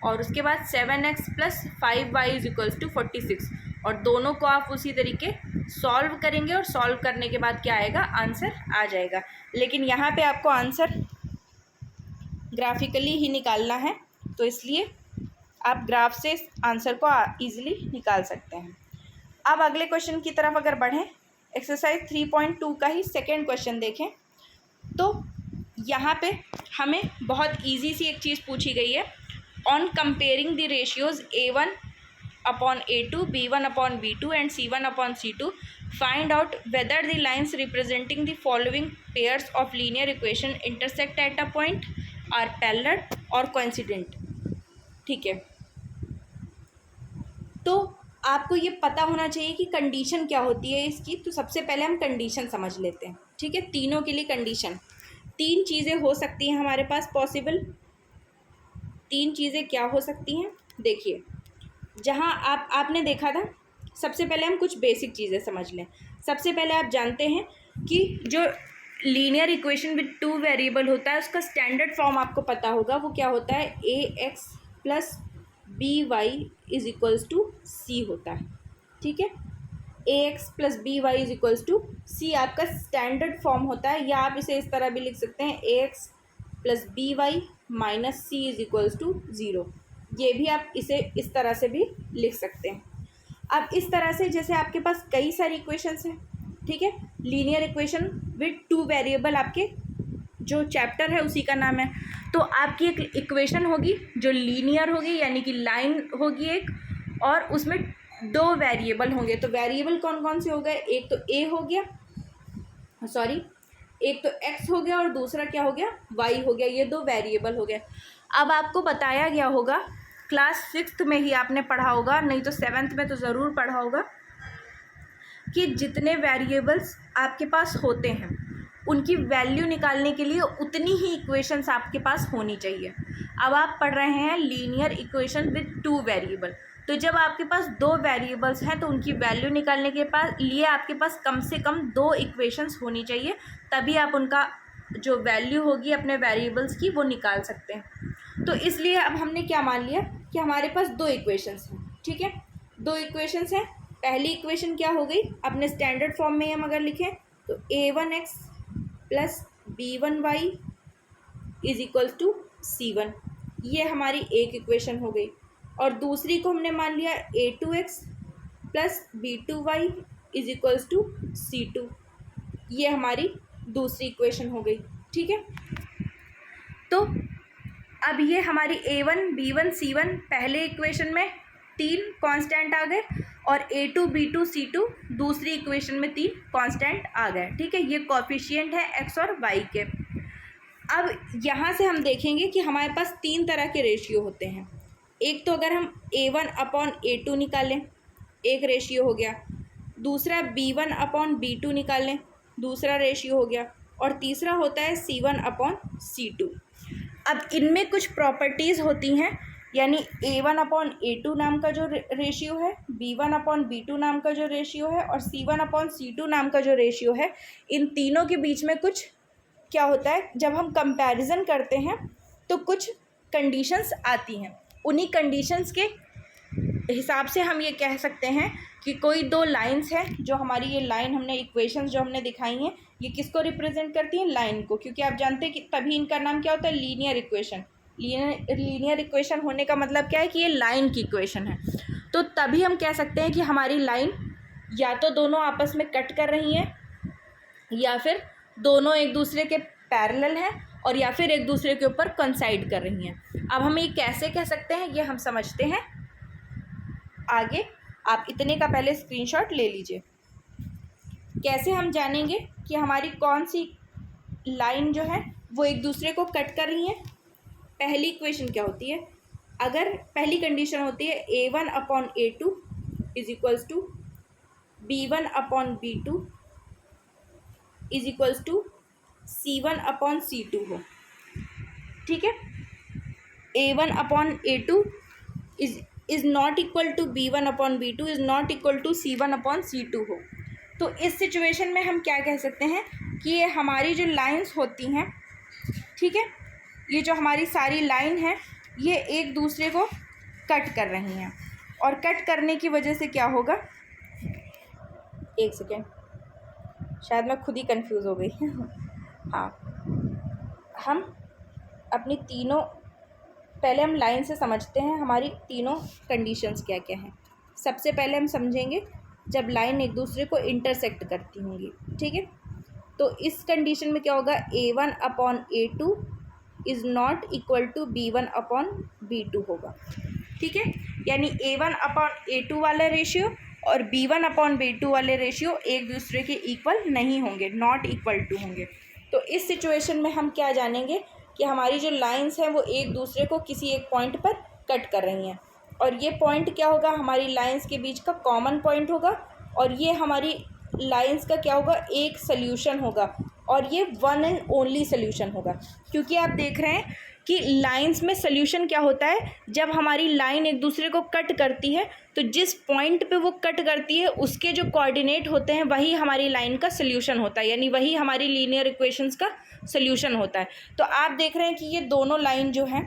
और उसके बाद 7x plus 5y is equals to 46, और दोनों को आप उसी तरीके सॉल्व करेंगे, और सॉल्व करने के बाद क्या आएगा, आंसर आ जाएगा। लेकिन यहाँ पे आपको आंसर ग्राफिकली ही निकालना है, तो इसलिए आप ग्राफ से आंसर को ईजिली निकाल सकते हैं। अब अगले क्वेश्चन की तरफ अगर बढ़ें, एक्सरसाइज 3.2 का ही सेकेंड क्वेश्चन देखें, तो यहाँ पे हमें बहुत ईजी सी एक चीज़ पूछी गई है। On comparing the ratios A1 upon A2, B1 upon B2 and C1 upon C2, find out whether the lines representing the following pairs of linear equation intersect at a point, are parallel or coincident। ठीक है, तो आपको ये पता होना चाहिए कि condition क्या होती है इसकी। तो सबसे पहले हम कंडीशन समझ लेते हैं, ठीक है। तीनों के लिए कंडीशन, 3 चीज़ें हो सकती हैं हमारे पास पॉसिबल। 3 चीज़ें क्या हो सकती हैं, देखिए, जहाँ आपने देखा था, सबसे पहले हम कुछ बेसिक चीज़ें समझ लें। सबसे पहले आप जानते हैं कि जो लीनियर इक्वेशन विद 2 वेरिएबल होता है, उसका स्टैंडर्ड फॉर्म आपको पता होगा, वो क्या होता है, ax plus by is equals to c होता है, ठीक है। ax plus by is equals to c आपका स्टैंडर्ड फॉर्म होता है, या आप इसे इस तरह भी लिख सकते हैं, ax plus by minus c is equals to 0। ये भी आप इसे इस तरह से भी लिख सकते हैं। अब इस तरह से, जैसे आपके पास कई सारी इक्वेशंस हैं, ठीक है, लीनियर इक्वेशन विद 2 वेरिएबल, आपके जो चैप्टर है उसी का नाम है। तो आपकी एक इक्वेशन होगी जो लीनियर होगी, यानी कि लाइन होगी एक, और उसमें 2 वेरिएबल होंगे। तो वेरिएबल कौन कौन से हो गए, एक तो a हो गया, सॉरी एक तो x हो गया, और दूसरा क्या हो गया, y हो गया। ये 2 वेरिएबल हो गए। अब आपको बताया गया होगा, क्लास 6th में ही आपने पढ़ा होगा, नहीं तो 7th में तो ज़रूर पढ़ा होगा, कि जितने वेरिएबल्स आपके पास होते हैं उनकी वैल्यू निकालने के लिए उतनी ही इक्वेशंस आपके पास होनी चाहिए। अब आप पढ़ रहे हैं लीनियर इक्वेशन विद 2 वेरिएबल, तो जब आपके पास दो वेरिएबल्स हैं तो उनकी वैल्यू निकालने के लिए आपके पास कम से कम दो इक्वेशंस होनी चाहिए, तभी आप उनका जो वैल्यू होगी अपने वेरिएबल्स की वो निकाल सकते हैं। तो इसलिए अब हमने क्या मान लिया कि हमारे पास दो इक्वेशंस हैं, ठीक है, दो इक्वेशंस हैं। पहली इक्वेशन क्या हो गई, अपने स्टैंडर्ड फॉर्म में हम अगर लिखें तो a1x plus b1y is equal to c1, ये हमारी एक इक्वेशन हो गई। और दूसरी को हमने मान लिया a2x plus b2y is equals to c2, ये हमारी दूसरी इक्वेशन हो गई, ठीक है। तो अब ये हमारी a1 b1 c1 पहले इक्वेशन में 3 कांस्टेंट आ गए और a2 b2 c2 दूसरी इक्वेशन में 3 कांस्टेंट आ गए, ठीक है। ये कोफिशिएंट है x और y के। अब यहाँ से हम देखेंगे कि हमारे पास 3 तरह के रेशियो होते हैं। एक तो अगर हम a1 अपॉन a2 निकालें, एक रेशियो हो गया। दूसरा b1 अपॉन b2 निकाल लें, दूसरा रेशियो हो गया। और तीसरा होता है c1 अपॉन c2। अब इनमें कुछ प्रॉपर्टीज़ होती हैं, यानी a1 अपॉन a2 नाम का जो रेशियो है, b1 अपॉन b2 नाम का जो रेशियो है और c1 अपॉन c2 नाम का जो रेशियो है, इन तीनों के बीच में कुछ क्या होता है, जब हम कंपैरिजन करते हैं तो कुछ कंडीशंस आती हैं। उन्हीं कंडीशंस के हिसाब से हम ये कह सकते हैं कि कोई दो लाइंस हैं, जो हमारी ये लाइन हमने इक्वेशंस जो हमने दिखाई हैं, ये किसको रिप्रेजेंट करती हैं, लाइन को, क्योंकि आप जानते हैं कि तभी इनका नाम क्या होता है, लीनियर इक्वेशन। लीनियर इक्वेशन होने का मतलब क्या है कि ये लाइन की इक्वेशन है। तो तभी हम कह सकते हैं कि हमारी लाइन या तो दोनों आपस में कट कर रही हैं, या फिर दोनों एक दूसरे के पैरेलल हैं, और या फिर एक दूसरे के ऊपर कंसाइड कर रही हैं। अब हम ये कैसे कह सकते हैं, ये हम समझते हैं आगे। आप इतने का पहले स्क्रीनशॉट ले लीजिए। कैसे हम जानेंगे कि हमारी कौन सी लाइन जो है वो एक दूसरे को कट कर रही है। पहली इक्वेशन क्या होती है, अगर पहली कंडीशन होती है a1 upon a2 is equals to b1 upon b2 is equals to c1 upon c2 हो, ठीक है। a1 upon a2 is not equal to b1 upon b2 is not equal to c1 upon c2 हो। तो इस situation में हम क्या कह सकते हैं कि ये हमारी जो लाइंस होती हैं, ठीक है, ये जो हमारी सारी लाइन है ये एक दूसरे को कट कर रही हैं। और कट करने की वजह से क्या होगा, एक सेकेंड, शायद मैं खुद ही कंफ्यूज हो गई हाँ, हम अपनी तीनों पहले हम लाइन से समझते हैं हमारी तीनों कंडीशंस क्या क्या हैं। सबसे पहले हम समझेंगे जब लाइन एक दूसरे को इंटरसेक्ट करती होंगी, ठीक है। तो इस कंडीशन में क्या होगा, a1 upon a2 is not equal to b1 upon b2 होगा, ठीक है। यानी a1 अपॉन a2 वाला रेशियो और b1 अपॉन b2 वाले रेशियो एक दूसरे के इक्वल नहीं होंगे, नॉट इक्वल टू होंगे। तो इस सिचुएशन में हम क्या जानेंगे कि हमारी जो लाइंस हैं वो एक दूसरे को किसी एक पॉइंट पर कट कर रही हैं, और ये पॉइंट क्या होगा, हमारी लाइंस के बीच का कॉमन पॉइंट होगा, और ये हमारी लाइंस का क्या होगा, एक सल्यूशन होगा, और ये वन एंड ओनली सल्यूशन होगा। क्योंकि आप देख रहे हैं कि लाइंस में सल्यूशन क्या होता है, जब हमारी लाइन एक दूसरे को कट करती है तो जिस पॉइंट पे वो कट करती है उसके जो कोऑर्डिनेट होते हैं वही हमारी लाइन का सल्यूशन होता है, यानी वही हमारी लीनियर इक्वेशंस का सल्यूशन होता है। तो आप देख रहे हैं कि ये दोनों लाइन जो हैं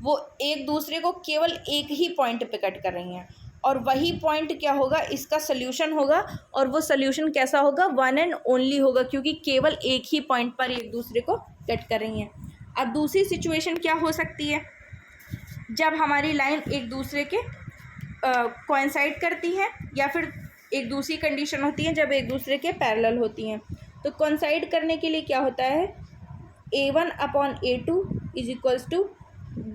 वो एक दूसरे को केवल एक ही पॉइंट पे कट कर रही हैं, और वही पॉइंट क्या होगा, इसका सल्यूशन होगा, और वो सल्यूशन कैसा होगा, वन एंड ओनली होगा, क्योंकि केवल एक ही पॉइंट पर एक दूसरे को कट कर रही हैं। अब दूसरी सिचुएशन क्या हो सकती है, जब हमारी लाइन एक दूसरे के कोइंसाइड करती हैं, या फिर एक दूसरी कंडीशन होती है जब एक दूसरे के पैरेलल होती हैं। तो कोइंसाइड करने के लिए क्या होता है, a1 upon a2 is equals to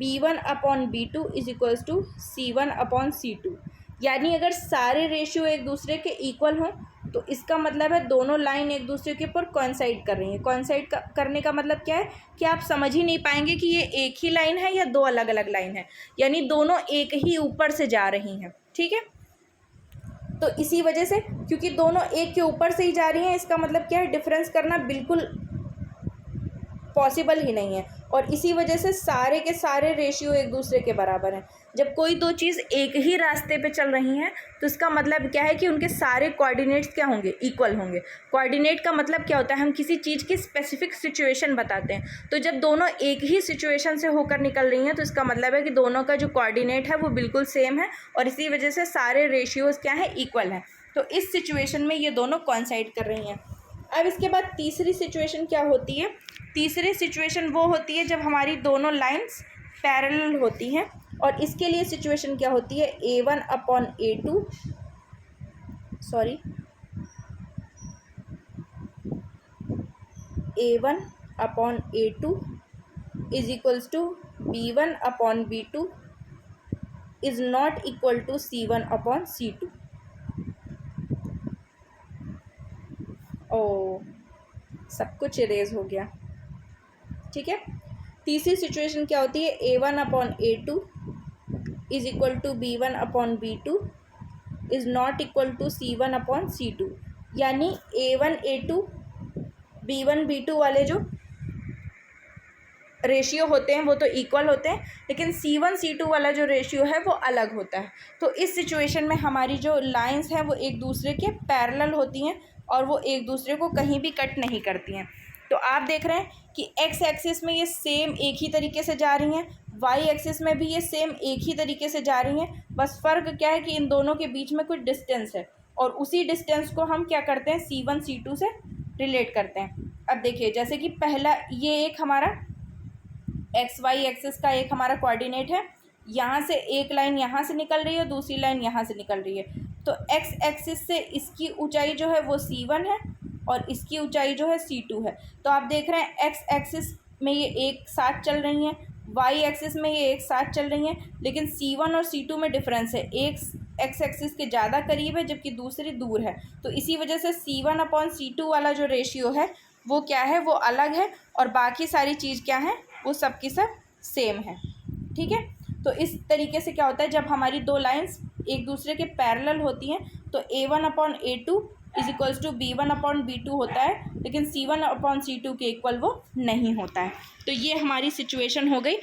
b1 upon b2 is equals to c1 upon c2। यानी अगर सारे रेशियो एक दूसरे के इक्वल हों तो इसका मतलब है दोनों लाइन एक दूसरे के ऊपर कोइंसाइड कर रही हैं। कोइंसाइड करने का मतलब क्या है कि आप समझ ही नहीं पाएंगे कि ये एक ही लाइन है या दो अलग अलग लाइन है, यानी दोनों एक ही ऊपर से जा रही हैं, ठीक है। तो इसी वजह से, क्योंकि दोनों एक के ऊपर से ही जा रही हैं, इसका मतलब क्या है, डिफरेंस करना बिल्कुल पॉसिबल ही नहीं है, और इसी वजह से सारे के सारे रेशियो एक दूसरे के बराबर हैं। जब कोई दो चीज़ एक ही रास्ते पे चल रही हैं तो इसका मतलब क्या है कि उनके सारे कोऑर्डिनेट्स क्या होंगे, इक्वल होंगे। कोऑर्डिनेट का मतलब क्या होता है, हम किसी चीज़ की स्पेसिफिक सिचुएशन बताते हैं। तो जब दोनों एक ही सिचुएशन से होकर निकल रही हैं तो इसका मतलब है कि दोनों का जो कोऑर्डिनेट है वो बिल्कुल सेम है और इसी वजह से सारे रेशियोज़ क्या है, इक्वल हैं। तो इस सिचुएशन में ये दोनों कॉइंसाइड कर रही हैं। अब इसके बाद तीसरी सिचुएशन क्या होती है, तीसरी सिचुएशन वो होती है जब हमारी दोनों लाइंस पैरेलल होती हैं और इसके लिए सिचुएशन क्या होती है, A1/A2 is equals to B1/B2 is not equal to C1/C2। ओ, सब कुछ इरेज हो गया, ठीक है। तीसरी सिचुएशन क्या होती है, A1/A2 is equal to B1/B2 is not equal to C1/C2। यानी A1/A2 B1/B2 वाले जो रेशियो होते हैं वो तो इक्वल होते हैं, लेकिन C1/C2 वाला जो रेशियो है वो अलग होता है। तो इस सिचुएशन में हमारी जो लाइंस हैं वो एक दूसरे के पैरेलल होती हैं और वो एक दूसरे को कहीं भी कट नहीं करती हैं। तो आप देख रहे हैं कि एक्स एक्सिस में ये सेम एक ही तरीके से जा रही हैं, वाई एक्सिस में भी ये सेम एक ही तरीके से जा रही हैं। बस फ़र्क क्या है कि इन दोनों के बीच में कुछ डिस्टेंस है और उसी डिस्टेंस को हम क्या करते हैं, C1/C2 से रिलेट करते हैं। अब देखिए, जैसे कि पहला ये एक हमारा एक्स वाई एक्सिस का एक हमारा कोऑर्डिनेट है, यहाँ से एक लाइन यहाँ से निकल रही है, दूसरी लाइन यहाँ से निकल रही है। तो एक्स एक्सिस से इसकी ऊंचाई जो है वो C1 है और इसकी ऊंचाई जो है C2 है। तो आप देख रहे हैं एक्स एक्सिस में ये एक साथ चल रही हैं, वाई एक्सिस में ये एक साथ चल रही हैं, लेकिन C1 और C2 में डिफरेंस है। एक एक्स एक्सिस के ज़्यादा करीब है जबकि दूसरी दूर है। तो इसी वजह से C1/C2 वाला जो रेशियो है वो क्या है, वो अलग है और बाकी सारी चीज़ क्या है, वो सब की सब सेम है, ठीक है। तो इस तरीके से क्या होता है, जब हमारी दो लाइंस एक दूसरे के पैरेलल होती हैं तो A1/A2 is equals to B1/B2 होता है, लेकिन C1/C2 के इक्वल वो नहीं होता है। तो ये हमारी सिचुएशन हो गई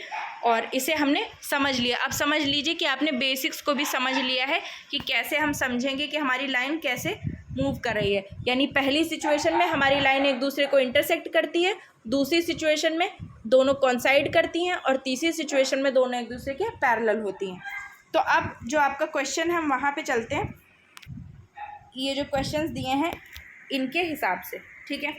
और इसे हमने समझ लिया। अब समझ लीजिए कि आपने बेसिक्स को भी समझ लिया है कि कैसे हम समझेंगे कि हमारी लाइन कैसे मूव कर रही है। यानी पहली सिचुएशन में हमारी लाइन एक दूसरे को इंटरसेक्ट करती है, दूसरी सिचुएशन में दोनों कॉन्साइड करती हैं और तीसरी सिचुएशन में दोनों एक दूसरे के पैरेलल होती हैं। तो अब जो आपका क्वेश्चन है हम वहाँ पे चलते हैं। ये जो क्वेश्चंस दिए हैं इनके हिसाब से, ठीक है।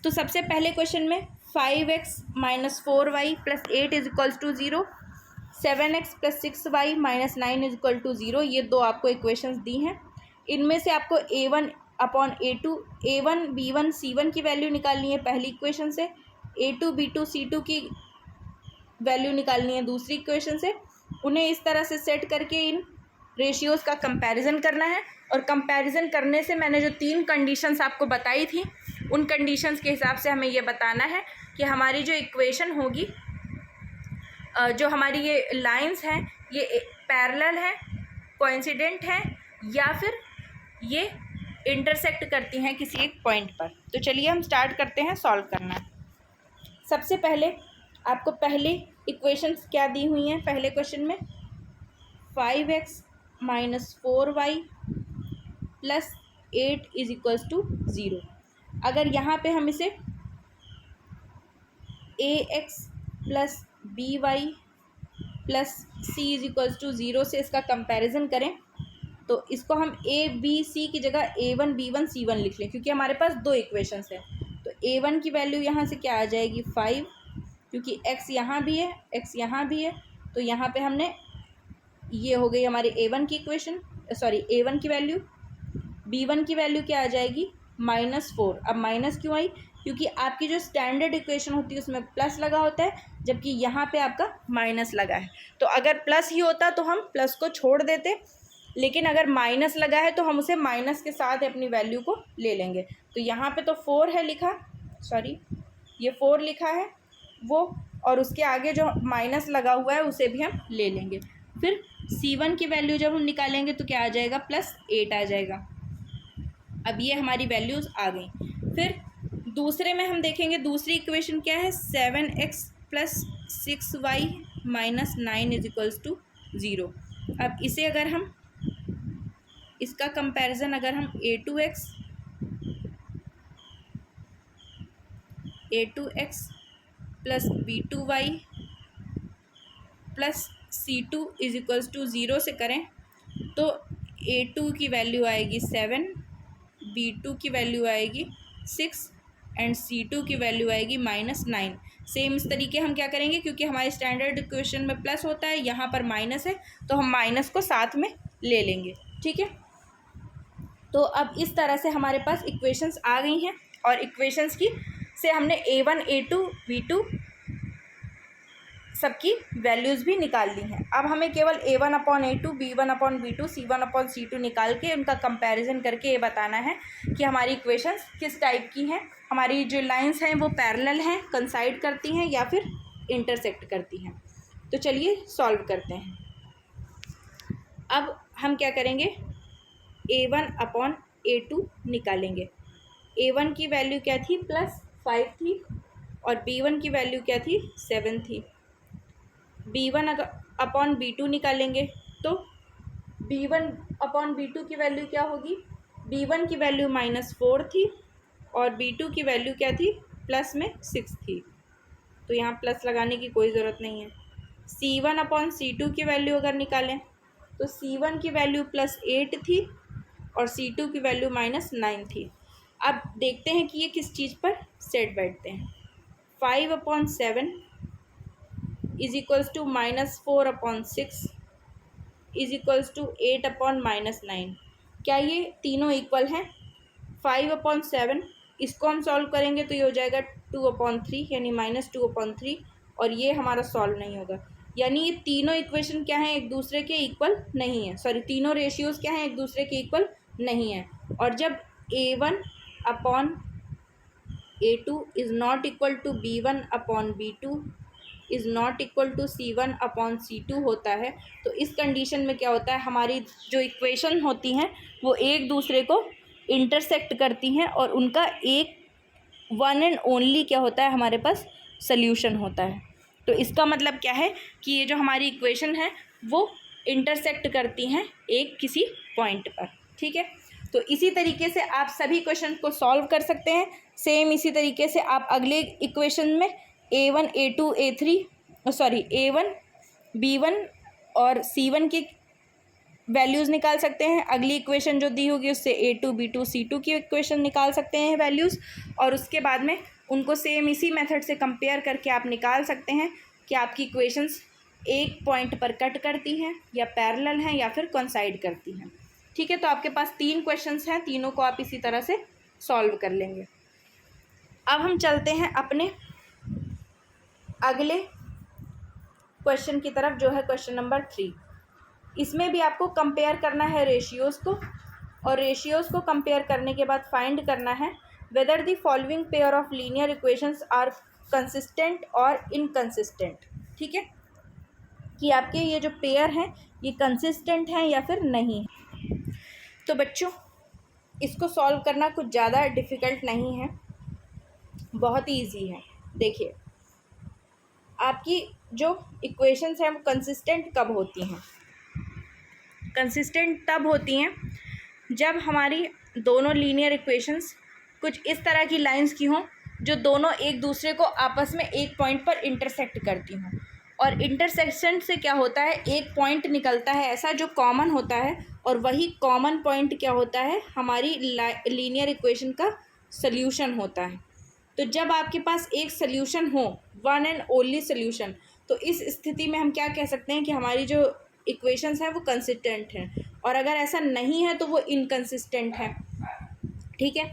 तो सबसे पहले क्वेश्चन में 5x - 4y + 8 is equals to 0, 7x + 6y - 9 is equal to 0, ये दो आपको इक्वेशंस दी हैं। इनमें से आपको A1/A2 A1 B1 C1 की वैल्यू निकालनी है पहली इक्वेशन से, A2 B2 C2 की वैल्यू निकालनी है दूसरी इक्वेशन से। उन्हें इस तरह से सेट करके इन रेशियोज़ का कंपैरिजन करना है और कंपैरिजन करने से मैंने जो 3 कंडीशंस आपको बताई थी उन कंडीशंस के हिसाब से हमें ये बताना है कि हमारी जो इक्वेशन होगी, जो हमारी ये लाइंस हैं ये पैरेलल हैं, कोइंसिडेंट हैं या फिर ये इंटरसेक्ट करती हैं किसी एक पॉइंट पर। तो चलिए हम स्टार्ट करते हैं सॉल्व करना। सबसे पहले आपको पहली इक्वेशंस क्या दी हुई हैं पहले क्वेश्चन में, 5x - 4y + 8 is equals to 0। अगर यहाँ पे हम इसे ax + by + c is equals to 0 से इसका कंपैरिजन करें तो इसको हम A B C की जगह A1 B1 C1 लिख लें, क्योंकि हमारे पास दो इक्वेशंस हैं। तो A1 की वैल्यू यहाँ से क्या आ जाएगी 5, क्योंकि x यहाँ भी है x यहाँ भी है, तो यहाँ पे हमने ये हो गई हमारी A1 की इक्वेशन, सॉरी A1 की वैल्यू। B1 की वैल्यू क्या आ जाएगी -4। अब माइनस क्यों आई, क्योंकि आपकी जो स्टैंडर्ड इक्वेशन होती है उसमें प्लस लगा होता है, जबकि यहाँ पे आपका माइनस लगा है। तो अगर प्लस ही होता तो हम प्लस को छोड़ देते, लेकिन अगर माइनस लगा है तो हम उसे माइनस के साथ अपनी वैल्यू को ले लेंगे। तो यहाँ पे तो 4 है लिखा, सॉरी ये 4 लिखा है वो, और उसके आगे जो माइनस लगा हुआ है उसे भी हम ले लेंगे। फिर C1 की वैल्यू जब हम निकालेंगे तो क्या आ जाएगा +8 आ जाएगा। अब ये हमारी वैल्यूज़ आ गई। फिर दूसरे में हम देखेंगे दूसरी इक्वेशन क्या है, 7x + 6y - 9 is equals to zero. अब इसे अगर हम इसका कंपैरिजन अगर हम a2x plus b2y plus c2 is equals to zero से करें तो a2 की वैल्यू आएगी 7, b2 की वैल्यू आएगी 6 एंड c2 की वैल्यू आएगी -9। सेम इस तरीके हम क्या करेंगे, क्योंकि हमारे स्टैंडर्ड इक्वेशन में प्लस होता है, यहाँ पर माइनस है, तो हम माइनस को साथ में ले लेंगे। ठीक है, तो अब इस तरह से हमारे पास इक्वेशंस आ गई हैं और इक्वेशंस की से हमने a1 a2 b2 सबकी वैल्यूज़ भी निकाल ली हैं। अब हमें केवल a1/a2 b1/b2 c1/c2 निकाल के उनका कंपैरिजन करके ये बताना है कि हमारी इक्वेशंस किस टाइप की हैं, हमारी जो लाइंस हैं वो पैरेलल हैं, कंसाइड करती हैं या फिर इंटरसेक्ट करती हैं। तो चलिए सॉल्व करते हैं। अब हम क्या करेंगे, a1/a2 निकालेंगे। a1 की वैल्यू क्या थी, +5 थी, और b1 की वैल्यू क्या थी, 7 थी। b1/b2 निकालेंगे तो b1/b2 की वैल्यू क्या होगी, b1 की वैल्यू -4 थी और b2 की वैल्यू क्या थी, प्लस में 6 थी, तो यहाँ प्लस लगाने की कोई ज़रूरत नहीं है। c1/c2 की वैल्यू अगर निकालें तो c1 की वैल्यू +8 थी और c2 की वैल्यू -9 थी। अब देखते हैं कि ये किस चीज़ पर सेट बैठते हैं। 5/7 is equals to -4/6 is equals to 8/-9। क्या ये तीनों इक्वल हैं? 5/7 इसको हम सॉल्व करेंगे तो ये हो जाएगा 2/3 यानी -2/3, और ये हमारा सॉल्व नहीं होगा। यानी ये तीनों इक्वेशन क्या हैं, एक दूसरे के इक्वल नहीं है, सॉरी तीनों रेशियोज़ क्या हैं, एक दूसरे के इक्वल नहीं है। और जब a1/a2 is not equal to b1/b2 is not equal to c1/c2 होता है, तो इस कंडीशन में क्या होता है, हमारी जो इक्वेशन होती हैं वो एक दूसरे को इंटरसेक्ट करती हैं और उनका एक वन एंड ओनली क्या होता है, हमारे पास सल्यूशन होता है। तो इसका मतलब क्या है कि ये जो हमारी इक्वेशन है वो इंटरसेक्ट करती हैं एक किसी पॉइंट पर। ठीक है, तो इसी तरीके से आप सभी क्वेश्चन को सॉल्व कर सकते हैं। सेम इसी तरीके से आप अगले इक्वेशन में a1 a2 a3 a1 b1 और c1 की वैल्यूज़ निकाल सकते हैं। अगली इक्वेशन जो दी होगी उससे a2 b2 c2 की इक्वेशन निकाल सकते हैं वैल्यूज़, और उसके बाद में उनको सेम इसी मेथड से कंपेयर करके आप निकाल सकते हैं कि आपकी इक्वेशंस एक पॉइंट पर कट करती हैं या पैरेलल हैं या फिर कोइंसाइड करती हैं। ठीक है, तो आपके पास 3 क्वेश्चंस हैं, तीनों को आप इसी तरह से सॉल्व कर लेंगे। अब हम चलते हैं अपने अगले क्वेश्चन की तरफ, जो है क्वेश्चन नंबर 3। इसमें भी आपको कंपेयर करना है रेशियोज़ को, और रेशियोज़ को कंपेयर करने के बाद फाइंड करना है whether the following pair of linear equations are consistent और इनकंसिस्टेंट। ठीक है, कि आपके ये जो पेयर हैं ये कंसिस्टेंट हैं या फिर नहीं। तो बच्चों इसको सॉल्व करना कुछ ज़्यादा डिफ़िकल्ट नहीं है, बहुत ही ईजी है। देखिए, आपकी जो इक्वेशंस हैं वो कंसिस्टेंट कब होती हैं? कंसिस्टेंट तब होती हैं जब हमारी दोनों लीनियर इक्वेशंस कुछ इस तरह की लाइंस की हों जो दोनों एक दूसरे को आपस में एक पॉइंट पर इंटरसेक्ट करती हों। और इंटरसेक्शन से क्या होता है, एक पॉइंट निकलता है ऐसा जो कॉमन होता है, और वही कॉमन पॉइंट क्या होता है, हमारी लीनियर इक्वेशन का सल्यूशन होता है। तो जब आपके पास एक सल्यूशन हो, वन एंड ओनली सल्यूशन, तो इस स्थिति में हम क्या कह सकते हैं कि हमारी जो इक्वेशंस हैं वो कंसिस्टेंट हैं, और अगर ऐसा नहीं है तो वो इनकंसिस्टेंट है। ठीक है,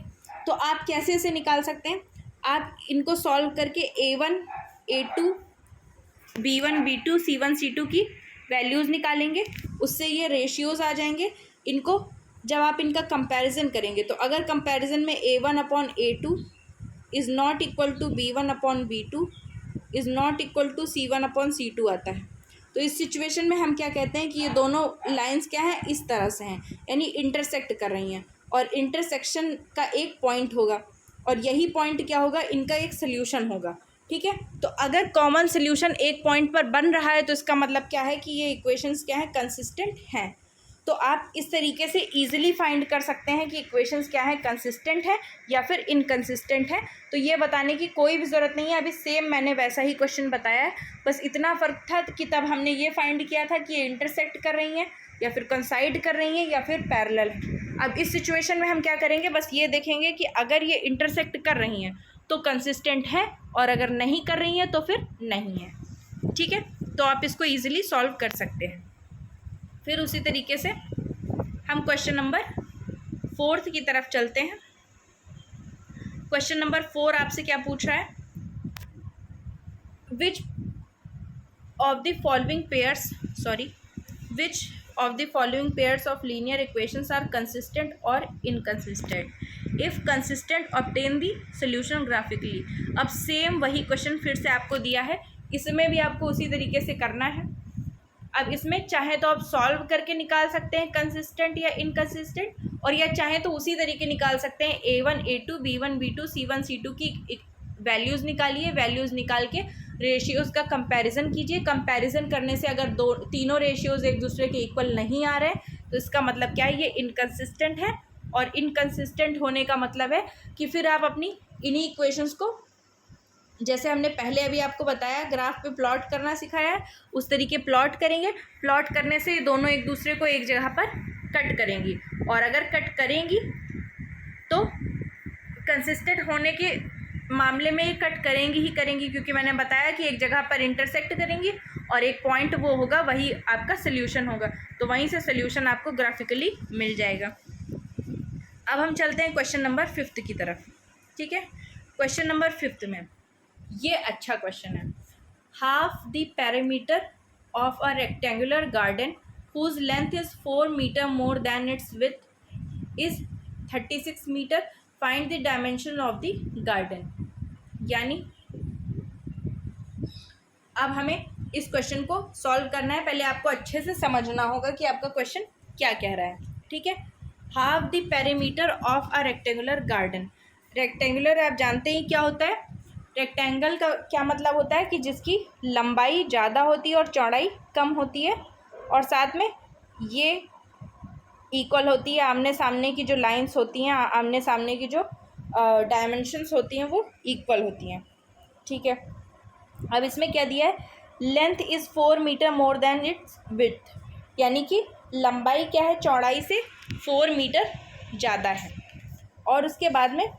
तो आप कैसे इसे निकाल सकते हैं? आप इनको सॉल्व करके a1 a2 b1 b2 c1 c2 की वैल्यूज़ निकालेंगे, उससे ये रेशियोज़ आ जाएंगे। इनको जब आप इनका कंपैरिजन करेंगे तो अगर कंपैरिजन में a1/a2 is not equal to b1/b2 is not equal to c1/c2 आता है, तो इस सिचुएशन में हम क्या कहते हैं कि ये दोनों लाइंस क्या हैं, इस तरह से हैं, यानी इंटरसेक्ट कर रही हैं, और इंटरसेक्शन का एक पॉइंट होगा, और यही पॉइंट क्या होगा, इनका एक सल्यूशन होगा। ठीक है। तो अगर कॉमन सोल्यूशन एक पॉइंट पर बन रहा है तो इसका मतलब क्या है कि ये इक्वेशंस क्या है, कंसिस्टेंट हैं। तो आप इस तरीके से इजीली फाइंड कर सकते हैं कि इक्वेशंस क्या है, कंसिस्टेंट है या फिर इनकंसिस्टेंट है। तो ये बताने की कोई भी ज़रूरत नहीं है, अभी सेम मैंने वैसा ही क्वेश्चन बताया है, बस इतना फ़र्क था कि तब हमने ये फाइंड किया था कि ये इंटरसेक्ट कर रही हैं या फिर कंसाइड कर रही हैं या फिर पैरेलल है। अब इस सिचुएशन में हम क्या करेंगे, बस ये देखेंगे कि अगर ये इंटरसेक्ट कर रही हैं तो कंसिस्टेंट है और अगर नहीं कर रही हैं तो फिर नहीं है। ठीक है, तो आप इसको ईजिली सॉल्व कर सकते हैं। फिर उसी तरीके से हम क्वेश्चन नंबर 4 की तरफ चलते हैं। क्वेश्चन नंबर 4 आपसे क्या पूछ रहा है, which of the following pairs of linear equations are consistent और inconsistent, if consistent obtain the solution graphically. अब सेम वही क्वेश्चन फिर से आपको दिया है, इसमें भी आपको उसी तरीके से करना है। अब इसमें चाहे तो आप सॉल्व करके निकाल सकते हैं कंसिस्टेंट या इनकंसिस्टेंट, और या चाहे तो उसी तरीके निकाल सकते हैं A1 A2 B1 B2 C1 C2 की वैल्यूज़ निकालिए, वैल्यूज़ निकाल के रेशियोज़ का कंपैरिजन कीजिए। कंपैरिजन करने से अगर तीनों रेशियोज़ एक दूसरे के इक्वल नहीं आ रहे तो इसका मतलब क्या है, ये इनकंसिस्टेंट है। और इनकंसिस्टेंट होने का मतलब है कि फिर आप अपनी इन्हीं इक्वेशंस को, जैसे हमने पहले अभी आपको बताया ग्राफ पे प्लॉट करना सिखाया है, उस तरीके प्लॉट करेंगे। प्लॉट करने से ये दोनों एक दूसरे को एक जगह पर कट करेंगी, और अगर कट करेंगी तो कंसिस्टेंट होने के मामले में ये कट करेंगी ही करेंगी, क्योंकि मैंने बताया कि एक जगह पर इंटरसेक्ट करेंगी और एक पॉइंट वो होगा, वही आपका सोल्यूशन होगा, तो वहीं से सोल्यूशन आपको ग्राफिकली मिल जाएगा। अब हम चलते हैं क्वेश्चन नंबर 5 की तरफ। ठीक है, क्वेश्चन नंबर 5 में ये अच्छा क्वेश्चन है, half the perimeter of a rectangular garden whose length is 4 metre more than its width is 36 metre, find the dimension of the garden. यानी अब हमें इस क्वेश्चन को सॉल्व करना है, पहले आपको अच्छे से समझना होगा कि आपका क्वेश्चन क्या कह रहा है। ठीक है, half the perimeter of a rectangular garden. Rectangular आप जानते ही क्या होता है, रेक्टेंगल का क्या मतलब होता है कि जिसकी लंबाई ज़्यादा होती है और चौड़ाई कम होती है, और साथ में ये इक्वल होती है, आमने सामने की जो लाइंस होती हैं, आमने सामने की जो डायमेंशंस होती हैं वो इक्वल होती हैं। ठीक है, अब इसमें क्या दिया है, length is 4 metre more than its width, यानी कि लंबाई क्या है, चौड़ाई से 4 मीटर ज़्यादा है। और उसके बाद में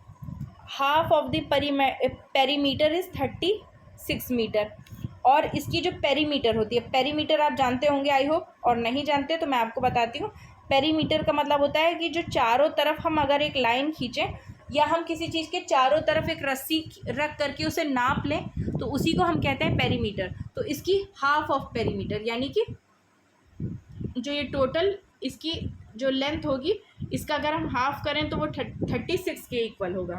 half of the perimeter is 36 metre, और इसकी जो पेरीमीटर होती है, पेरीमीटर आप जानते होंगे आई होप, और नहीं जानते तो मैं आपको बताती हूँ। पेरीमीटर का मतलब होता है कि जो चारों तरफ हम अगर एक लाइन खींचें या हम किसी चीज़ के चारों तरफ एक रस्सी रख करके उसे नाप लें तो उसी को हम कहते हैं पेरीमीटर। तो इसकी हाफ ऑफ पेरीमीटर, यानी कि जो ये टोटल इसकी जो लेंथ होगी, इसका अगर हम हाफ करें तो वो 36 के इक्वल होगा।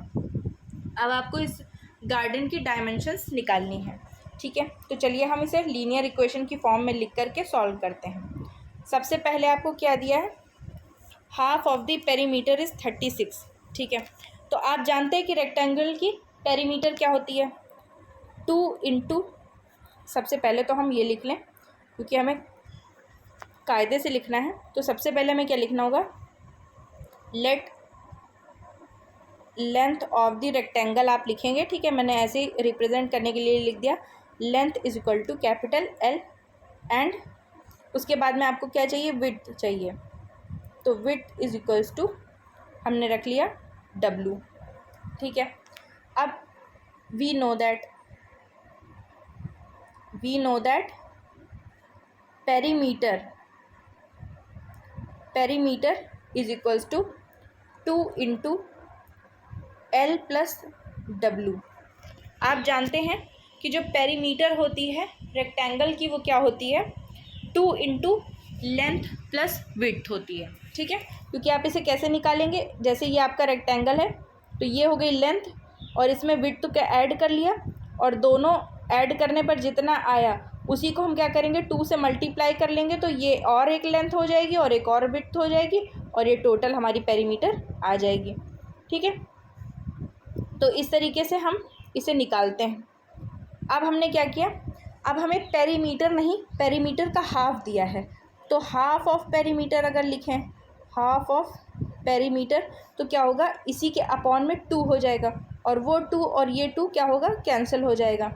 अब आपको इस गार्डन की डायमेंशंस निकालनी है। ठीक है, तो चलिए हम इसे लीनियर इक्वेशन की फॉर्म में लिख करके सॉल्व करते हैं। सबसे पहले आपको क्या दिया है, half of the perimeter is 36। ठीक है, तो आप जानते हैं कि रेक्टेंगल की पेरीमीटर क्या होती है, 2 इंटू, सबसे पहले तो हम ये लिख लें क्योंकि हमें कायदे से लिखना है। तो सबसे पहले हमें क्या लिखना होगा, late length of the rectangle आप लिखेंगे। ठीक है, मैंने ऐसे ही रिप्रेजेंट करने के लिए लिख दिया, length is equal to capital L, and उसके बाद में आपको क्या चाहिए, विड्थ चाहिए, तो विड्थ इज इक्वल्स टू हमने रख लिया W। ठीक है, अब we know that perimeter is equals to 2 into L plus W। आप जानते हैं कि जो पेरीमीटर होती है रेक्टेंगल की वो क्या होती है, 2 इंटू लेंथ प्लस विड्थ होती है। ठीक है, क्योंकि आप इसे कैसे निकालेंगे, जैसे ये आपका रेक्टेंगल है तो ये हो गई लेंथ और इसमें विड्थ का ऐड कर लिया, और दोनों ऐड करने पर जितना आया उसी को हम क्या करेंगे, 2 से मल्टीप्लाई कर लेंगे, तो ये और एक लेंथ हो जाएगी और एक और विड्थ हो जाएगी, और ये टोटल हमारी पेरीमीटर आ जाएगी। ठीक है, तो इस तरीके से हम इसे निकालते हैं। अब हमने क्या किया, अब हमें पेरीमीटर नहीं, पेरीमीटर का हाफ दिया है, तो हाफ ऑफ पेरीमीटर अगर लिखें, हाफ ऑफ पेरीमीटर, तो क्या होगा, इसी के अपॉन में 2 हो जाएगा, और वो 2 और ये 2 क्या होगा, कैंसिल हो जाएगा।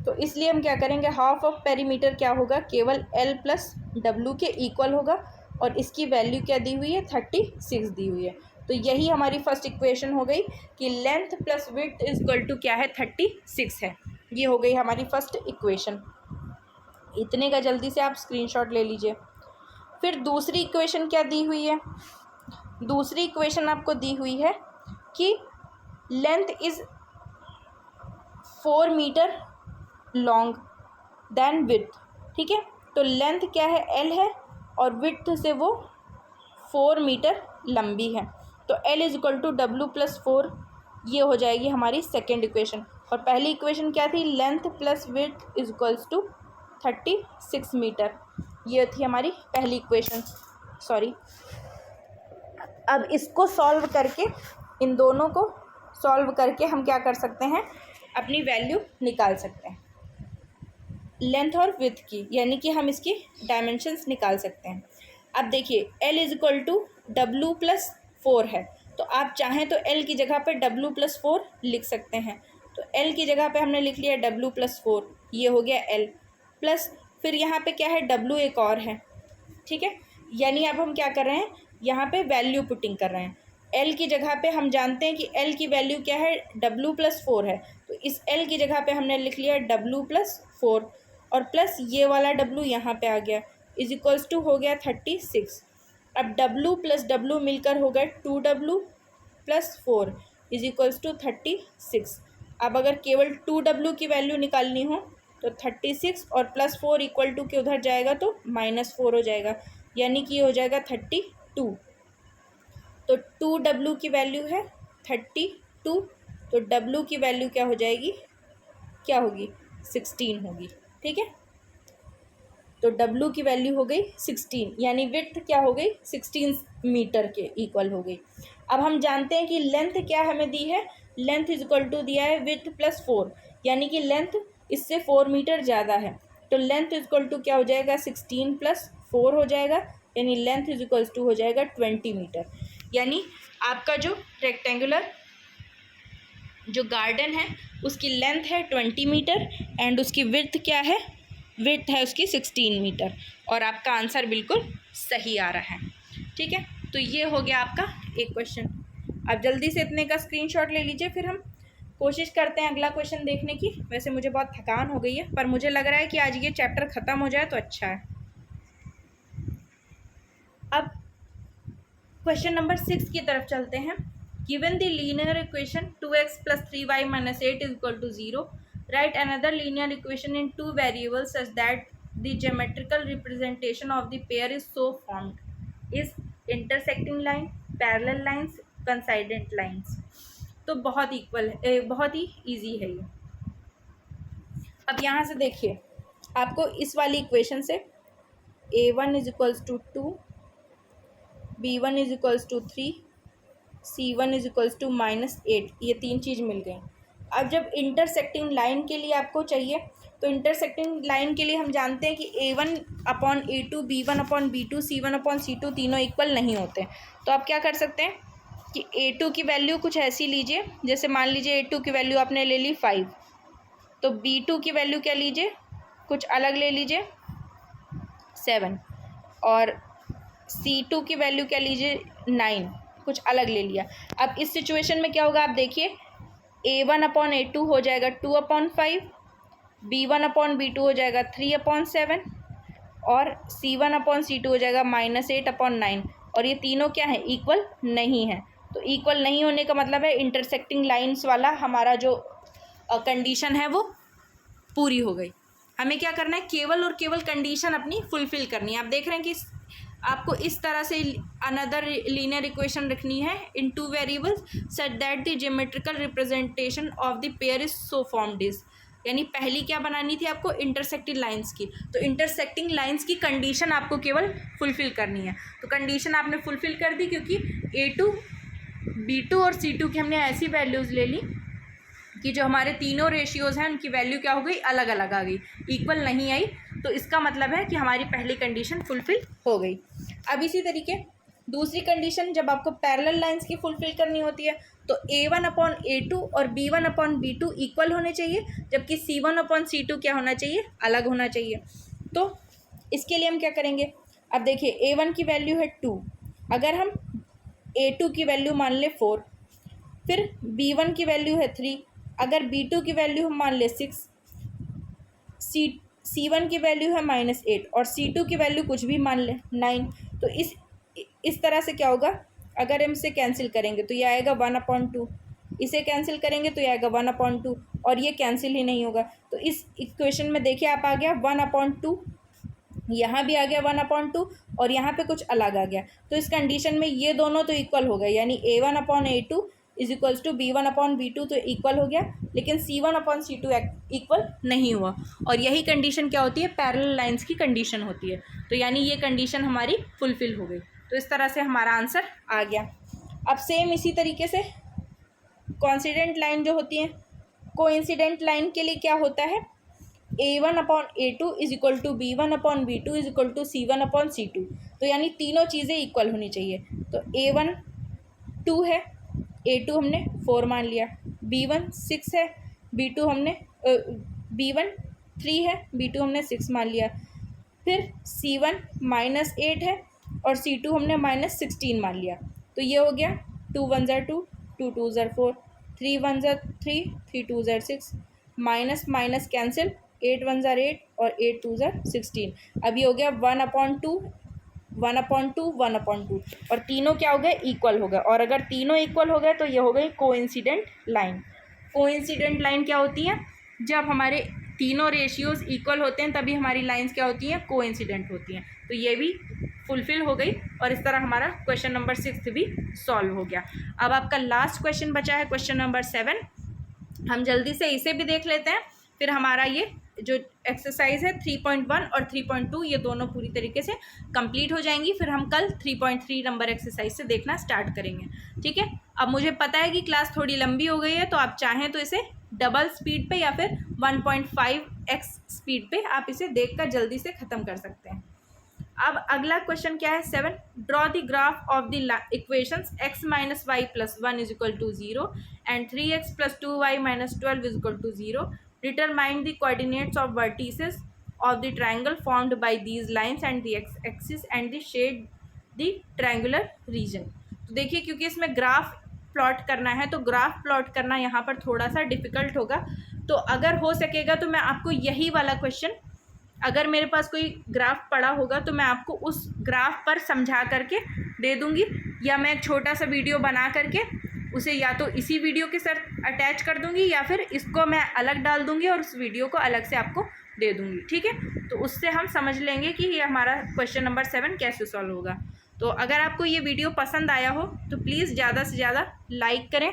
तो इसलिए हम क्या करेंगे, हाफ ऑफ पेरीमीटर क्या होगा, केवल L प्लस W के इक्वल होगा, और इसकी वैल्यू क्या दी हुई है, 36 दी हुई है। तो यही हमारी फर्स्ट इक्वेशन हो गई कि length plus width is equal to क्या है, 36 है। ये हो गई हमारी फर्स्ट इक्वेशन। इतने का जल्दी से आप स्क्रीनशॉट ले लीजिए। फिर दूसरी इक्वेशन क्या दी हुई है, दूसरी इक्वेशन आपको दी हुई है कि length is 4 metre long than width, ठीक है। तो लेंथ क्या है, L है, और विड्थ से वो 4 मीटर लंबी है, तो L is equal to W plus 4, ये हो जाएगी हमारी सेकेंड इक्वेशन। और पहली इक्वेशन क्या थी, length plus width is equals to 36 metre, ये थी हमारी पहली इक्वेशन। सॉरी, अब इसको सॉल्व करके, इन दोनों को सॉल्व करके हम क्या कर सकते हैं, अपनी वैल्यू निकाल सकते हैं लेंथ और विड्थ की, यानी कि हम इसकी डायमेंशंस निकाल सकते हैं। अब देखिए L is equal to W plus 4 है, तो आप चाहें तो L की जगह पे W प्लस 4 लिख सकते हैं। तो L की जगह पे हमने लिख लिया W प्लस 4, ये हो गया L प्लस, फिर यहाँ पे क्या है, W एक और है, ठीक है। यानी अब हम क्या कर रहे हैं, यहाँ पे वैल्यू पुटिंग कर रहे हैं। L की जगह पे हम जानते हैं कि L की वैल्यू क्या है, W प्लस 4 है, तो इस L की जगह पे हमने लिख लिया W प्लस 4, और प्लस ये वाला W यहाँ पे आ गया, इज इक्वल्स टू हो गया 36। अब W प्लस W मिलकर हो गया 2W plus 4 is equals to 36। अब अगर केवल 2W की वैल्यू निकालनी हो तो 36 और प्लस 4 इक्वल टू के उधर जाएगा तो -4 हो जाएगा, यानी कि ये हो जाएगा 32। तो 2W की वैल्यू है 32, तो W की वैल्यू क्या हो जाएगी, क्या होगी, 16 होगी, ठीक है। तो W की वैल्यू हो गई 16, यानी विड्थ क्या हो गई, 16 मीटर के इक्वल हो गई। अब हम जानते हैं कि लेंथ क्या हमें दी है, लेंथ इज इक्वल टू दिया है विड्थ प्लस 4, यानी कि लेंथ इससे 4 मीटर ज़्यादा है, तो लेंथ इज इक्वल टू क्या हो जाएगा, 16 प्लस 4 हो जाएगा, यानी लेंथ इज इक्वल टू हो जाएगा 20 मीटर। यानी आपका जो रेक्टेंगुलर जो गार्डन है उसकी लेंथ है 20 मीटर एंड उसकी विड्थ क्या है, विड्थ है उसकी 16 मीटर, और आपका आंसर बिल्कुल सही आ रहा है, ठीक है। तो ये हो गया आपका एक क्वेश्चन। अब जल्दी से इतने का स्क्रीनशॉट ले लीजिए, फिर हम कोशिश करते हैं अगला क्वेश्चन देखने की। वैसे मुझे बहुत थकान हो गई है, पर मुझे लग रहा है कि आज ये चैप्टर ख़त्म हो जाए तो अच्छा है। अब क्वेश्चन नंबर 6 की तरफ चलते हैं। Given the linear equation 2x + 3y - 8 = 0, write another linear equation in two variables such that the geometrical representation of the pair is so formed: is intersecting line, parallel lines, coincident lines। तो बहुत बहुत ही easy है ये। अब यहाँ से देखिए, आपको इस वाली इक्वेशन से a1 = 2, b1 = 3, c1 = -8, ये तीन चीज़ मिल गई। अब जब इंटरसेक्टिंग लाइन के लिए आपको चाहिए, तो इंटरसेक्टिंग लाइन के लिए हम जानते हैं कि a1/a2, b1/b2, c1/c2 तीनों इक्वल नहीं होते। तो आप क्या कर सकते हैं कि a2 की वैल्यू कुछ ऐसी लीजिए, जैसे मान लीजिए a2 की वैल्यू आपने ले ली 5, तो b2 की वैल्यू क्या लीजिए, कुछ अलग ले लीजिए 7, और c2 की वैल्यू क्या लीजिए 9, कुछ अलग ले लिया। अब इस सिचुएशन में क्या होगा, आप देखिए a1/a2 हो जाएगा 2/5, b1/b2 हो जाएगा 3/7, और c1/c2 हो जाएगा -8/9, और ये तीनों क्या है, इक्वल नहीं है। तो इक्वल नहीं होने का मतलब है इंटरसेक्टिंग लाइंस वाला हमारा जो कंडीशन है वो पूरी हो गई। हमें क्या करना है, केवल और केवल कंडीशन अपनी फुलफ़िल करनी है। आप देख रहे हैं कि आपको इस तरह से अनदर लीनियर इक्वेशन रखनी है in two variables such that the geometrical representation of the pair is so formed is, यानी पहली क्या बनानी थी आपको, इंटरसेक्टिंग लाइंस की। तो इंटरसेक्टिंग लाइंस की कंडीशन आपको केवल फुलफ़िल करनी है। तो कंडीशन आपने फुलफ़िल कर दी, क्योंकि a2, b2 और c2 की हमने ऐसी वैल्यूज़ ले ली कि जो हमारे तीनों रेशियोज़ हैं उनकी वैल्यू क्या हो गई, अलग अलग आ गई, इक्वल नहीं आई। तो इसका मतलब है कि हमारी पहली कंडीशन फुलफ़िल हो गई। अब इसी तरीके दूसरी कंडीशन, जब आपको पैरेलल लाइंस की फुलफ़िल करनी होती है तो A1/A2 और B1/B2 इक्वल होने चाहिए, जबकि C1/C2 क्या होना चाहिए, अलग होना चाहिए। तो इसके लिए हम क्या करेंगे, अब देखिए A1 की वैल्यू है 2, अगर हम A2 की वैल्यू मान ले 4, फिर B1 की वैल्यू है 3, अगर B2 की वैल्यू हम मान ले 6, C1 की वैल्यू है -8 और C2 की वैल्यू कुछ भी मान ले 9। तो इस तरह से क्या होगा, अगर हम इसे कैंसिल करेंगे तो ये आएगा 1/2, इसे कैंसिल करेंगे तो ये आएगा 1/2 और ये कैंसिल ही नहीं होगा। तो इस इक्वेशन में देखिए आप आ गया 1/2, यहाँ भी आ गया 1/2 और यहाँ पे कुछ अलग आ गया। तो इस कंडीशन में ये दोनों तो इक्वल हो गए, यानी A1/A2 is equals to B1/B2 तो इक्वल हो गया, लेकिन C1/C2 इक्वल नहीं हुआ। और यही कंडीशन क्या होती है, पैरेलल लाइंस की कंडीशन होती है। तो यानी ये कंडीशन हमारी फुलफ़िल हो गई। तो इस तरह से हमारा आंसर आ गया। अब सेम इसी तरीके से कोइंसिडेंट लाइन जो होती है, कोइंसिडेंट लाइन के लिए क्या होता है, A1/A2 is equal to B1/B2 is equal to C1/C2। तो यानी तीनों चीज़ें इक्वल होनी चाहिए। तो A1 2 है, A2 हमने 4 मान लिया, B1 6 है, B1 3 है, B2 हमने 6 मान लिया, फिर C1 -8 है और C2 हमने -16 मान लिया। तो ये हो गया 2 1 ज़ा 2, 2 2 ज़ा 4, 3 1 ज़ा 3, 3 2 ज़ा 6, माइनस माइनस कैंसिल, 8 1 ज़ा 8 और 8 2 ज़ा 16। अब ये हो गया 1/2 1/2 1/2 और तीनों क्या हो गए, इक्वल हो गए। और अगर तीनों इक्वल हो गए तो ये हो गई कोइंसिडेंट लाइन। कोइंसिडेंट लाइन क्या होती है, जब हमारे तीनों रेशियोज़ इक्वल होते हैं तभी हमारी लाइंस क्या होती हैं, कोइंसिडेंट होती हैं। तो ये भी फुलफ़िल हो गई और इस तरह हमारा क्वेश्चन नंबर 6 भी सॉल्व हो गया। अब आपका लास्ट क्वेश्चन बचा है क्वेश्चन नंबर 7, हम जल्दी से इसे भी देख लेते हैं, फिर हमारा ये जो एक्सरसाइज है 3.1 और 3.2 ये दोनों पूरी तरीके से कंप्लीट हो जाएंगी। फिर हम कल 3.3 नंबर एक्सरसाइज से देखना स्टार्ट करेंगे, ठीक है। अब मुझे पता है कि क्लास थोड़ी लंबी हो गई है, तो आप चाहें तो इसे डबल स्पीड पे या फिर 1.5x स्पीड पे आप इसे देखकर जल्दी से ख़त्म कर सकते हैं। अब अगला क्वेश्चन क्या है, 7, draw the graph of the equations x - y + 1 is equal to 0 and 3x + 2y - 12 is equal to 0। Determine the coordinates of vertices of the triangle formed by these lines and the x-axis and the shade the triangular region। तो देखिए क्योंकि इसमें graph plot करना है तो graph plot करना यहाँ पर थोड़ा सा डिफ़िकल्ट होगा। तो अगर हो सकेगा तो मैं आपको यही वाला क्वेश्चन, अगर मेरे पास कोई ग्राफ पड़ा होगा तो मैं आपको उस ग्राफ पर समझा करके दे दूँगी, या मैं एक छोटा सा वीडियो बना करके उसे या तो इसी वीडियो के साथ अटैच कर दूंगी या फिर इसको मैं अलग डाल दूंगी और उस वीडियो को अलग से आपको दे दूंगी, ठीक है। तो उससे हम समझ लेंगे कि ये हमारा क्वेश्चन नंबर 7 कैसे सॉल्व होगा। तो अगर आपको ये वीडियो पसंद आया हो तो प्लीज़ ज़्यादा से ज़्यादा लाइक करें,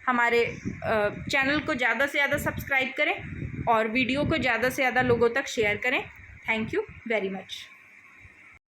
हमारे चैनल को ज़्यादा से ज़्यादा सब्सक्राइब करें और वीडियो को ज़्यादा से ज़्यादा लोगों तक शेयर करें। Thank you very much.